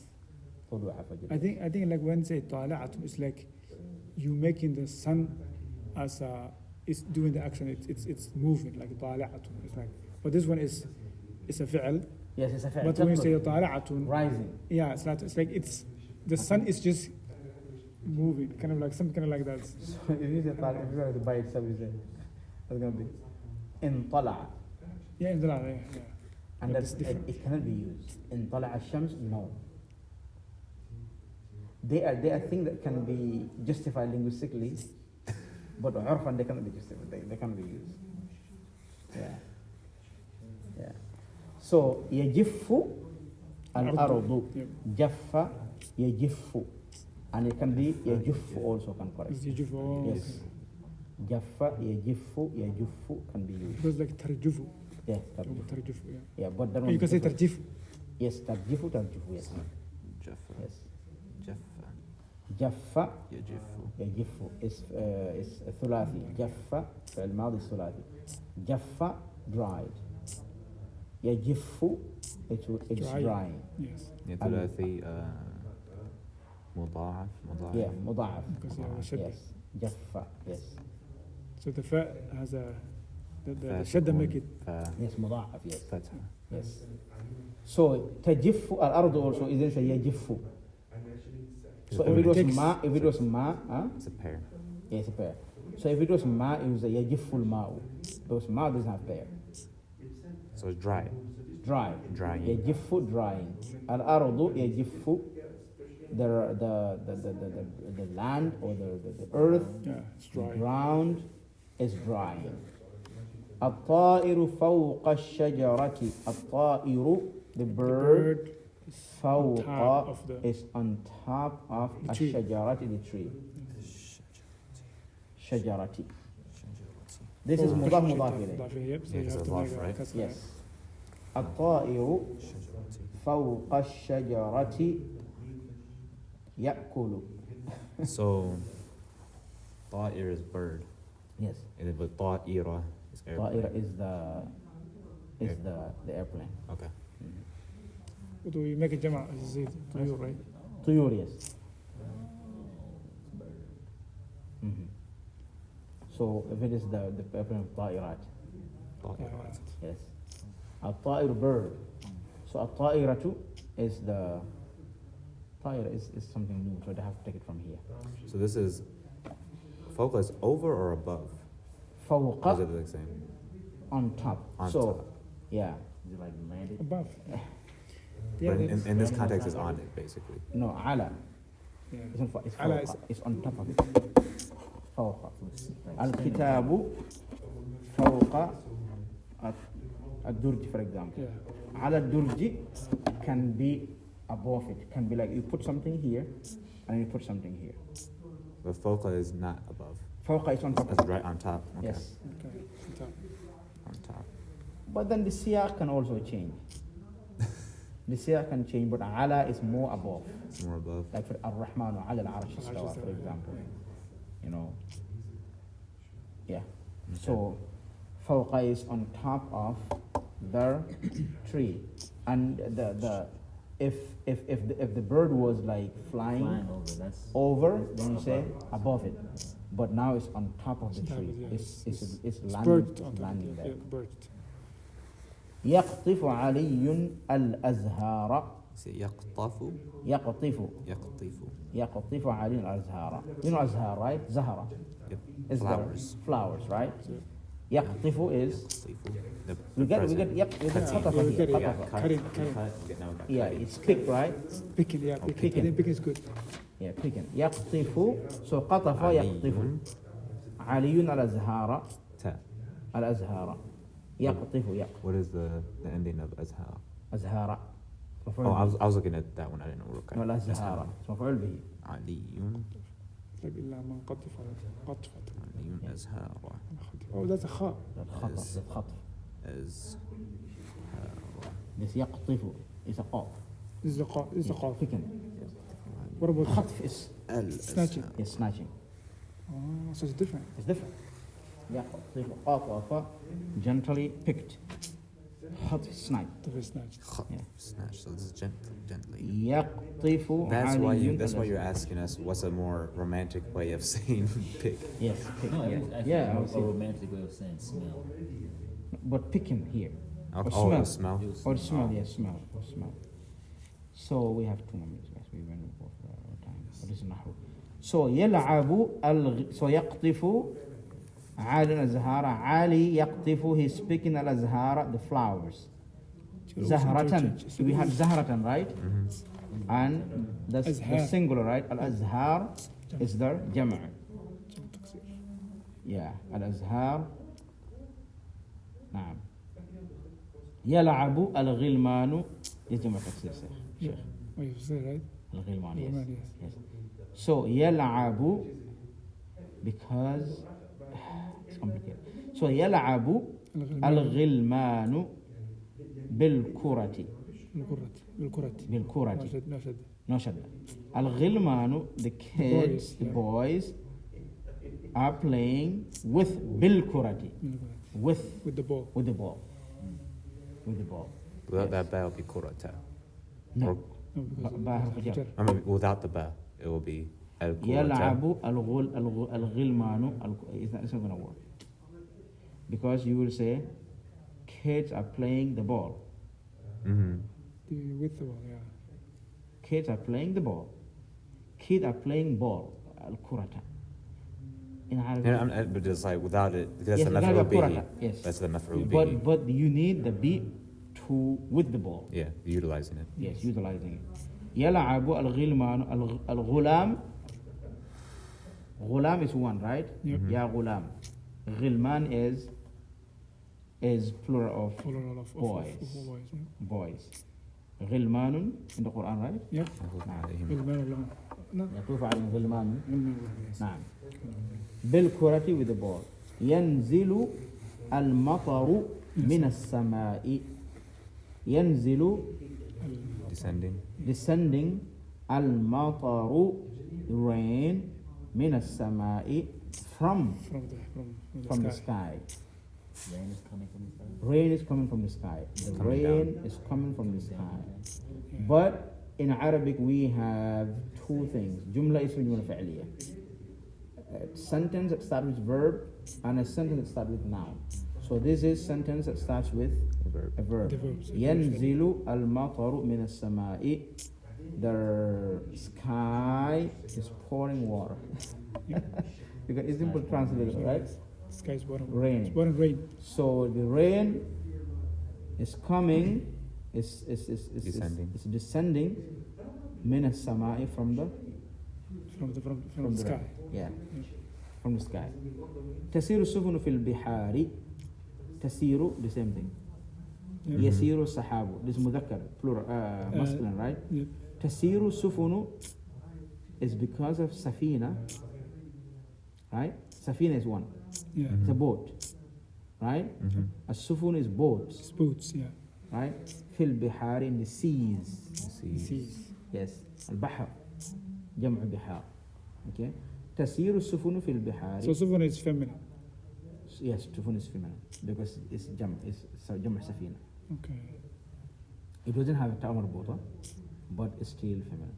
طلوع فجره. I think like when say طالعت, it's like you making the sun as a it's doing the action. It's moving like طالعت. It's like, but this one is it's a فعل. Yes, it's a fact. But when you say طالعت, rising. yeah, it's like it's the sun is just moving, kind of like something kind of like that. So if you say طالع, if you want to buy itself, you say it's going to be انطلع. Yeah, in the yeah. And But that's, it's different. it cannot be used. انطلع الشمس, no. They are things that can be justified linguistically, but عرفا they cannot be justified. They cannot be used. Yeah. Yeah. So يجف الأرض. Yep. جف يجف. And it can be يجف also can correct. It's يجف. Oh, Yes. جف يجف يجف can be used. Because like ترجف. Yeah. Or ترجف. ترجف, yeah. Yeah, but that You one can say different. ترجف. Yes, ترجف ترجف, yes. جف Yes. جف جف يجف. يجف is ثلاثي. جف في الماضي الثلاثي. جف dried. يجف it's Dry. drying. Yes. ثلاثي مضاعف Yeah, مضاعف. Because yeah, the shadda. Yes. جف, yes. So the fa has a the فاسكون. shadda make it. Yes, مضاعف, yes. فتحة. Yes. So تجف الأرض also isn't say يجف. So if it was Takes- ma, huh? It's a pair. Yes, a pair. So if it was ma, it was a يجف الماء. Because ma doesn't have pair. So it's dry. Dry. Drying. يجف drying. الأرض يجف the land or the earth, Yeah, it's the dry. ground is drying. الطائر فوق الشجرة. الطائر, the bird, فوق top of the- is on top of The tree. الشجرة, the tree. شجرة. This is مضاف مضاف إليه. مضاف إليه. Yep, so Yeah, you it's have a to lot, make a right? kasra. Yes. الطائر فوق الشجرة يأكل. So طائر is bird. Yes. And then but طائرة It's airplane. طائرة is the airplane. Okay. Do we make a jama as it to you, right? طيور, yes. Mhm. So if it is the airplane, طائرات. طائرات. Yes. الطائر bird. So الطائرة is the طائرة is something new, so they have to take it from here. So this is فوق is over or above? فوق, Or is it the same? on top. On so top. yeah. Is it like landed? Above. But that's- in this context, it's on it basically. No, على. yeah. It's على فوق. is- It's on top of it. فوق. الكتاب فوق الدرج, for example. Yeah. على الدرج can be above it. Can be like you put something here and you put something here. But فوق is not above. فوق is on top of It's it. right on top. Okay. Yes. Okay. Top. On top. But then the siyaq can also change. The siyaq can change, but ala is more above. It's more above. Like for Ar-Rahmanu ala al-Arsh istawa, Al-Arsh for istawa. example. You know. Yeah. So fawqa is on top of the tree. And if the bird was like Flying flying over, that's over, then you say above it. But now it's on top of the Top, tree. yeah, It's landing, bird on top. landing Yeah, there. bird. يقطف علي الأزهار. See, يقطف. يقطف يقطف. يقطف علي الأزهار. You know Azhar, right? Zahara. Yep. Is the Flowers. flowers, right? Yeah. يقطف is The we get present. خطف Yeah, we here. get it. Yeah, خطف. cut. Cutting, You cutting. cut, you get- now we got Yeah, cutting. it's pick, right? Picking, yeah, picking. picking. I think picking is good. Yeah, picking. يقطف. So قطف يقطف. علي الأزهار. Ta. الأزهار. يقطف يقطف. What is the ending of azhar? أزهار. Oh, I was looking at that one. I didn't know. Okay. No, الأزهار. مفعول به. علي. Like إلا من قطف قطفة. علي azhar. Oh, that's a kha. الخطف. الخطف. Azhar. This يقطف is a qaf. This is the qaf. This is the qaf. Picking. What about خطف is snatching? snatching. Oh, so it's different. It's different. يقطف قطف gently picked. خطف snatch. Different snatch. Yeah. Snatch. So this is gently. يقطف That's why علي That's why you're الأزهار. asking us what's a more romantic way of saying pick. Yes, pick. no, Yeah, I yeah, I think was a saying. romantic way of saying smell. But picking here. Oh, Or oh, smell. the smell. Or smell, yes, smell. Or smell. So we have 2 more minutes, guys. We went over our time. But this is نحو. So يلعب so يقطف عالي الأزهار. عالي يقطف, he's picking الأزهار, the flowers. زهرة. So we have زهرة, right? And that's the أزهار. singular, right? الأزهار is the جمع. تكسير. Yeah, الأزهار. نعم. يلعب الغلمان is جمع تكسير شيخ. Oh, you say right? الغلمان, الغلمان, yes. yes. Yes. So يلعب because it's complicated. So يلعب الغلمان بالكرة. بالكرة. بالكرة. نشد نشد. No شد. الغلمان, the kids, the boys are playing with بالكرة. With With the ball. with the ball. With the ball. Without that ba, it will be kurata. No. Or- No, because Ba harf jar. jar. I mean, without the ba, it will be al kurata. يلعب الغلمان. It's not going to work. Because you will say, kids are playing the ball. Mm-hmm. With the ball, yeah. Kids are playing the ball. Kids are playing ball. الكرة. In Arabic. Yeah, but just like without it, because Yes, that's the without the maf'ul bihi. kurata, yes. That's the maf'ul bihi. But you need the be to with the ball. Yeah, utilizing it. Yes, utilizing it. يلعب الغلمان الغلام. غلام is one, right? Yep. يا غلام. غلمان is plural of Plural of boys. boys, yeah. boys. غلمان in the Quran, right? Yep. بالمال ولا no. يطوف عليهم غلمان. بالمال ولا yes. نعم. بالكرة with the ball. ينزل المطر من السماء. ينزل Descending. المطر rain من السماء from From the the sky. sky. Rain is coming from the sky. Rain is coming from the sky. The Coming rain down. is coming from the sky. Yeah. But in Arabic we have two things. Jumla ism jumla fa'liya. A sentence that starts with verb and a sentence that starts with noun. So this is sentence that starts with Verb. a verb. The verbs. ينزل المطر من السماء. The sky is pouring water. You can simply translate it, right? The sky is bottom. Rain. It's bottom rain. So the rain is coming, is descending من السماء from the From the sky. rain. Yeah, from the sky. تسير السفن في البحار. تسير the same thing. Yeah. يسير السحاب. This is مذكر plural masculine, right? Yeah. تسير السفن is because of سفينة, right? سفينة is one. Yeah. It's a boat, right? Mhm. السفن is boats, It's boats. Yeah. right? في البحار in the seas. The seas. Yes. البحر جمع بحار. Okay. تسير السفن في البحار. So sufun is feminine. Yes, سفن is feminine because it's جمع سفينة. Okay. It doesn't have a ta مربوطة, but it's still feminine.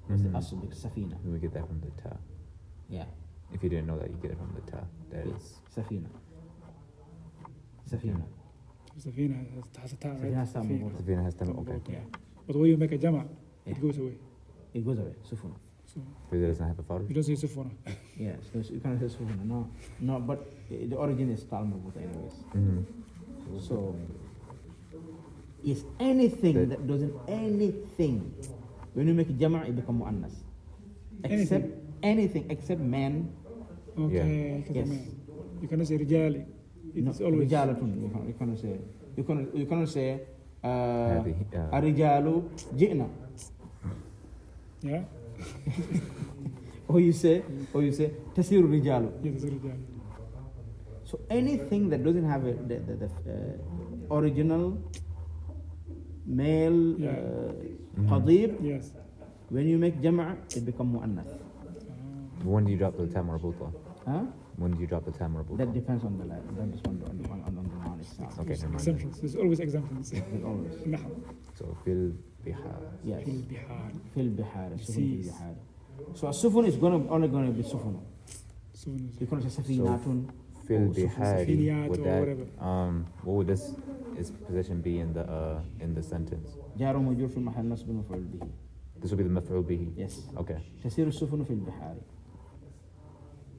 It's the Mhm. asl, سفينة. We get that from the ta. Yeah. If you didn't know that, you get it from the ta. That is. Yes. سفينة. سفينة. Safina has a ta, سفينة right? has ta Safina. مربوطة. Safina has tam. Okay. Yeah. But when you make a jama, Yeah. it goes away. It goes away. سفن. So But it doesn't have a father. you don't say sufuna. Yes, you can't say sufuna. No, but the origin is tal marbuta anyways. Mhm. So, is anything That- that doesn't anything, when you make jama' it become muannas. Except anything except man. Okay. because Yes. man. You cannot say rijali. It's No, always. rijalatun. You cannot say. You cannot say. هذه Arijalu ji'na. Yeah. Or you say tasiru rijalu. Yeah, that's rijali. So anything that doesn't have the original male Yeah. qadir, Yes. when you make jama' it become muannath. When do you drop the ta marbuta? Huh? When do you drop the ta marbuta? That depends on the that depends on the noun itself. Okay, never mind. Exemptions. There's always exemptions. It always. نحو. So fil bihar. Yes. في البحار. Fil bihar. Sufun fil Seas. bihar. So a sufun is only gonna be sufun. Sufun is- You can say safinatun. Fil or sufun. bihari. Safiniyat Would or that whatever. what would this its position be in the sentence? جار ومجرور في محل نصب مفعول به. This would be the maf'ul bihi. Yes. Okay. تسير السفن في البحار.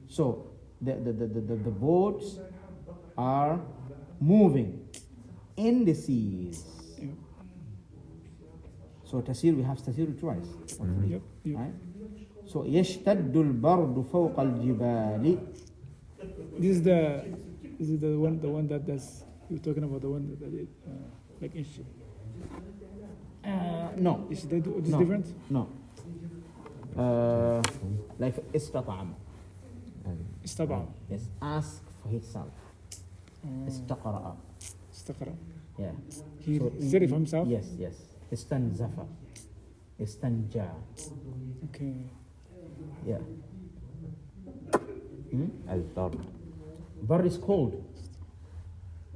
So the boats are moving in the seas. Yeah. So تسير, we have تسير twice. Yep. Yep. Right? So يشتد البرد فوق الجبال. This is the one that does. You're talking about the one that it, like ish. No. Is that this No. different? No. Like استطعم. And استطعم. Yes. Ask for himself. استقرأ. استقرأ. Yeah. He So said it for himself. Yes. Yes. استنزف. استنجى. Okay. Yeah. Hmm? al-bard. Bar is cold.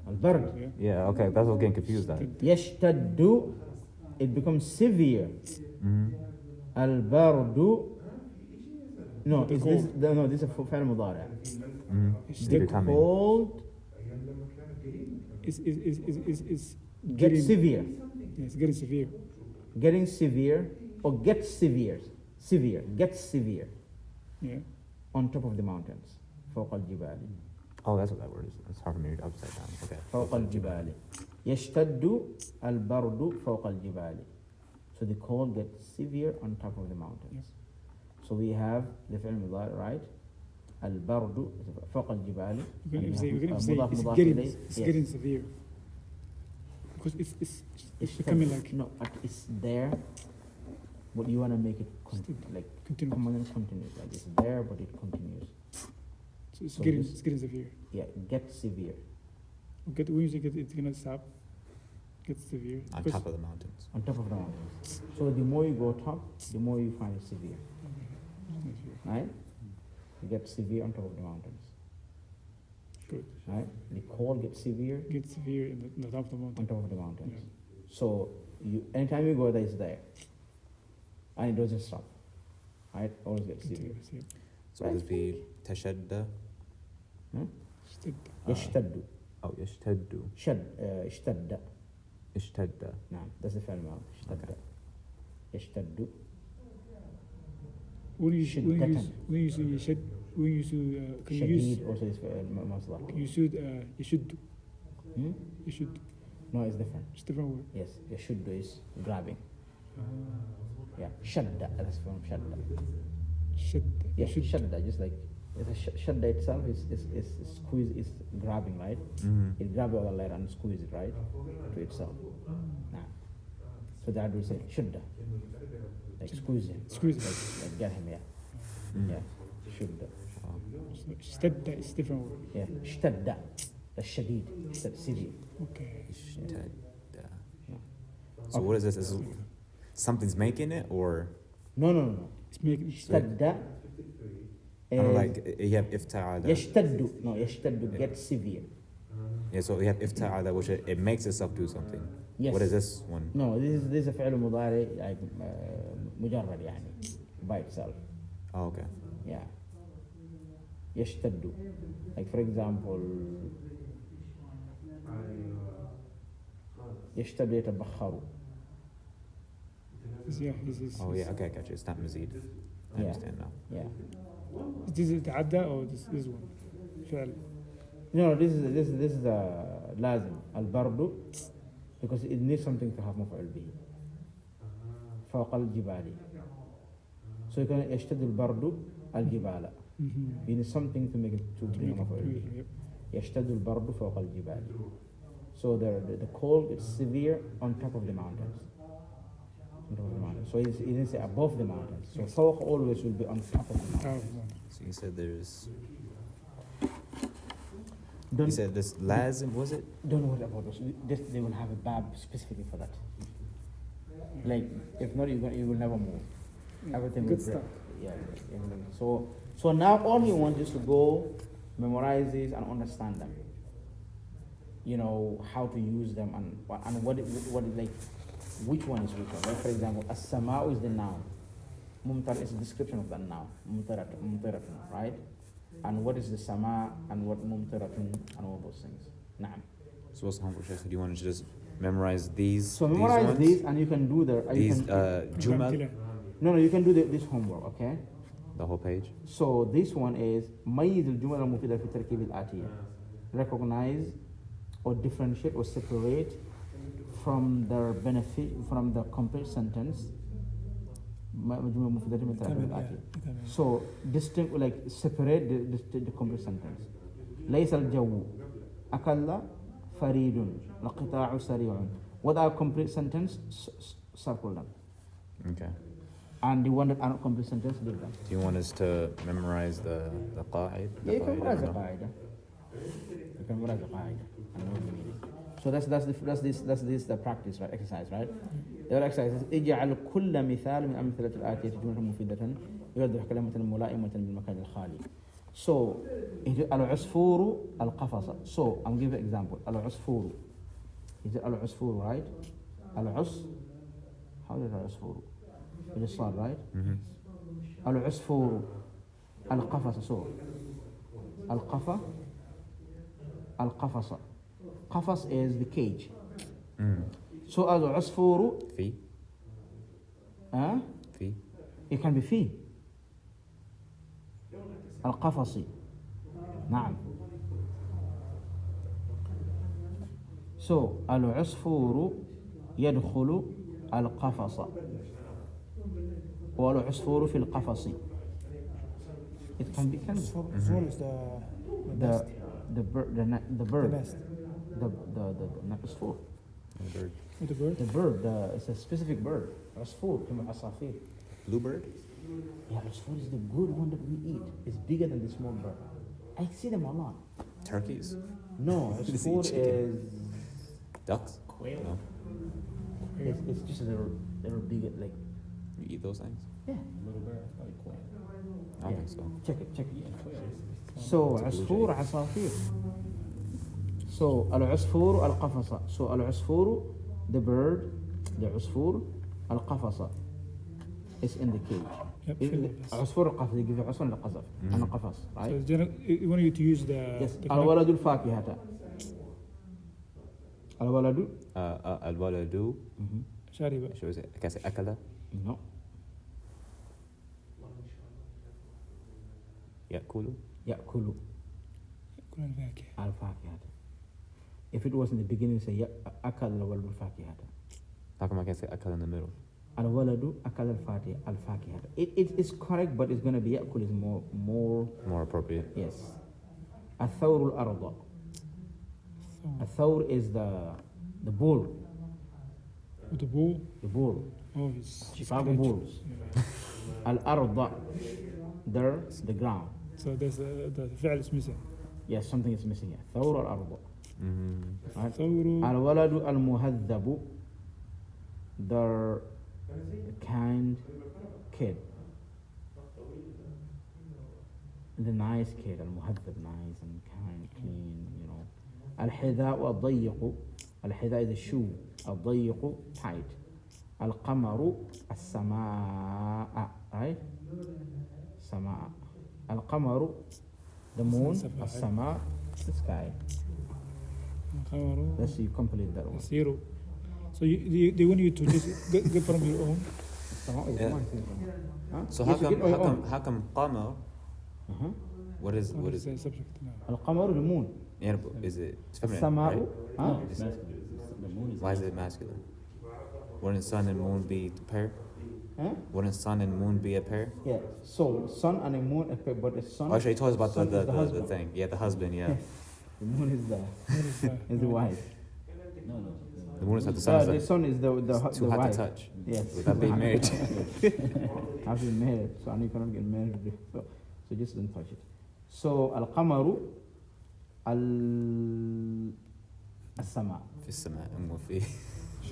البرد. Yeah. Yeah. Okay. That's what getting confused at. يشتد, it becomes severe. Mhm. البرد. No, The is cold. this, no, this is a فعل مضارع. Mhm. The Becoming. cold Is gets getting severe. Yes, getting severe. Getting severe or gets severe. Severe. Gets severe Yeah. on top of the mountains. فوق الجبال. Oh, that's what that word is. It's hard for me to read upside down. Okay. فوق الجبال. يشتد البرد فوق الجبال. So the cold gets severe on top of the mountains. So we have the فعل المضارع, right? البرد فوق الجبال. You can And say, we you have can say مضاف it's مضاف getting, إليه. it's Yes. getting severe. Because it's becoming like no, it's there, but you want to make it like continuous. permanent, continuous. Like it's there, but it continues. So it's So getting this- it's getting severe. Yeah, get severe Get when you say it's gonna stop. Get severe. On Because- top of the mountains. on top of the mountains. So the more you go top, the more you find it severe, right? You get severe on top of the mountains. Good. right? The cold gets severe Gets severe in the top of the on mountain. top of the mountains. Yeah. So anytime you go there, it's there, and it doesn't stop, right? Always gets severe. Continuous, yeah. So would this be تشد اشتد. يشتد أو يشتد اشتد اشتد نعم that's the فعل الماضي اشتد يشتد When you شدة. يشد when you can you use شديد also is مصدر. you should يشد Hmm? يشد. No, it's different. It's different word. Yes, يشد is grabbing. Yeah, شد that's from شد. شد. Yeah, يشد. شد just like shadda itself is squeeze, is grabbing, right? Mhm. It grabs all the letter and squeeze it, right, to itself. Nah. So that would say shadda, like squeeze him, Squeeze him. like get him, yeah, yeah, shadda, اشتد is different word. yeah, shtadda, the shadid, the severe. Okay. اشتد. Yeah. So what is this? Is something's making it, or No. It's making Shtadda I don't is like you have افتعل. يشتد. No, يشتد gets severe. Yeah, so you have افتعل, which it makes itself do something. Yes. What is this one? No, this is a فعل مضارع like مجرد يعني by itself. Oh, okay. Yeah. يشتد. Like for example, يشتد يتبخر. yeah. This Oh yeah, okay, I got you. It's not مزيد. I Yeah. understand now. Yeah. This is تعدى or this one فعل. No, this is لازم البرد because it needs something to have مفعول به. فوق الجبال. So you can يشتد البرد الجبال. You need something to make it to bring مفعول به. Yep. يشتد البرد فوق الجبال. So the cold is severe on top of the mountains. On top of the mountains. So it didn't say above the mountains. So فوق always will be on top of the mountains. So you said there's. You Don't, said this lazim, was it? don't worry about those. They will have a bab specifically for that. Like if not, you will never move. Everything Good will break. stuff. Yeah. Everything. So now all he wants is to go memorize these and understand them. You know how to use them and what like which one is which one. Like for example, as-sama'u is the noun. Mumtar is the description of the noun. Mumtaratun, right? And what is the sama and what mumtaratun and all those things. Naam. So what's the homework, Sheikh? Do you want to just memorize these? So memorize ones? these and you can do These أمثلة. No, you can do this homework, okay? the whole page. So this one is ميز الجمل المفيدة في التركيب الآتية. Recognize or differentiate or separate from the benefit from the complete sentence. الجمل المفيدة من التركيب الآتية. So distinct, like separate the complete sentence. ليس الجو أكل فريد القطاع سريع. What are complete sentence? Circle them. Okay. And the one that are not complete sentence, leave them. Do you want us to memorize the qaid? Yeah, you can memorize the qaida. You can memorize the qaida and know the meaning. So that's the practice, right? Exercise, right? The other exercise is اجعل كل مثال من أمثلة الآتية جملة مفيدة يوضح كلمة ملائمة بالمكان الخالي. So العصفور القفص. So I'm giving an example. العصفور. Is it العصفور, right? العص. How did العصفور? It is صار, right? العصفور القفص. So القفص. قفص is the cage. So العصفور في في it can be في القفص. نعم. So العصفور يدخل القفص والعصفور في القفص. It can be Swallow is the bird the nest. the عصفور. bird. With the bird. The bird, it's a specific bird. عصفور كما عصافير. Bluebird? Yeah, عصفور is the good one that we eat. It's bigger than the small bird. I see them a lot. Turkeys? No, Is it عصفور chicken? is Ducks? quail. No. It's just a little bigger, like You eat those things? Yeah. I think so. Check it. So عصفور عصافير. So العصفور القفص. So العصفور, the bird, the عصفور القفص is in the cage. Yep. عصفور القفص, you give عصفور القفص. أنا قفص, So right? you want you to use the. Yes. the الولد الفاكهة. الولد. الولد شاربة. شو is it? Can I say أكل? No. يأكل. يأكل. كل الفاكهة. الفاكهة. If it was in the beginning, say أكل الولد الفاكهة. How come I can't say أكل in the middle? الولد أكل الفاكهة. It is correct, but it's going to be يأكل is more appropriate. Yes. الثور الأرض. الثور is the bull. With the bull. The bull. Oh, it's Chicago Bulls. الأرض. There, the ground. So there's the فعل is missing. Yes, something is missing here. ثور الأرض. Right? ثور. الولد المهذب. The kind kid. The nice kid. المهذب, nice and kind, clean, you know. الحذاء الضيق. الحذاء is a shoe. الضيق, tight. القمر السماء, right? السماء. القمر, the moon. السماء, the sky. القمر. Let's see, you complete that one. Zero. So they want you to just get from your own. Yeah. Huh? So Yes, you get your own. how come قمر? What is the subject now? القمر, the moon. Yeah, but is it it's feminine? السماء. Right? Huh? It's masculine. The moon is Why is it masculine? Wouldn't sun and moon be a pair? Huh? Wouldn't sun and moon be a pair? Yeah. So sun and the moon, but the sun. Oh, actually, he told us about sun is the husband. thing. Yeah, the husband. Yeah, The moon is the wife. no. the moon is how the sun is. The Like, sun is the too wife. hot to touch. Yes. Without being married. Have been married, so you cannot get married. So just don't touch it. So القمر السماء. في السماء مو في.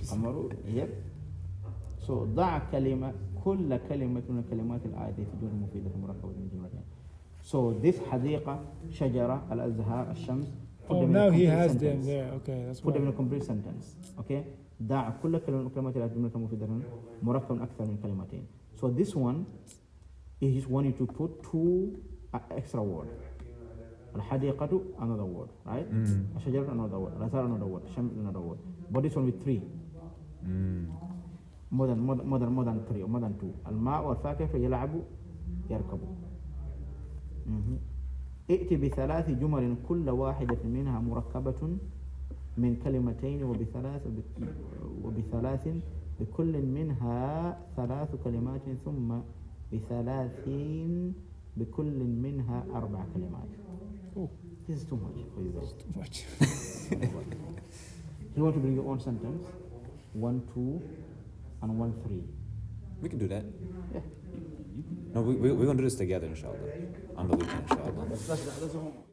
القمر. Yep. So ضع كلمة كل كلمة من الكلمات الآتية في جملة مفيدة مركبة من جملتين. So this حديقة, شجرة, الأزهار, الشمس. Oh, now he has them there. Okay, that's Put them in why. a complete sentence. Okay. ضع كل كلمة من الكلمات الآتية في جملة مفيدة مركب أكثر من كلمتين. So this one is just want you to put two extra word. الحديقة another word, right? الشجرة another word. الأزهار another word. الشمس another word. But this one with three. More than three or more than two. الماء والفاكهة يلعب يركب. ائت بثلاث جمل كل واحدة منها مركبة من كلمتين وبثلاث بكل منها ثلاث كلمات ثم بثلاثين بكل منها أربع كلمات. Oh, This is too much for you guys. too much. You want to bring your own sentence? 1, 2, and 1, 3. We can do that. Yeah. No, we're gonna do this together, inshallah. On the weekend, inshallah. That's the homework.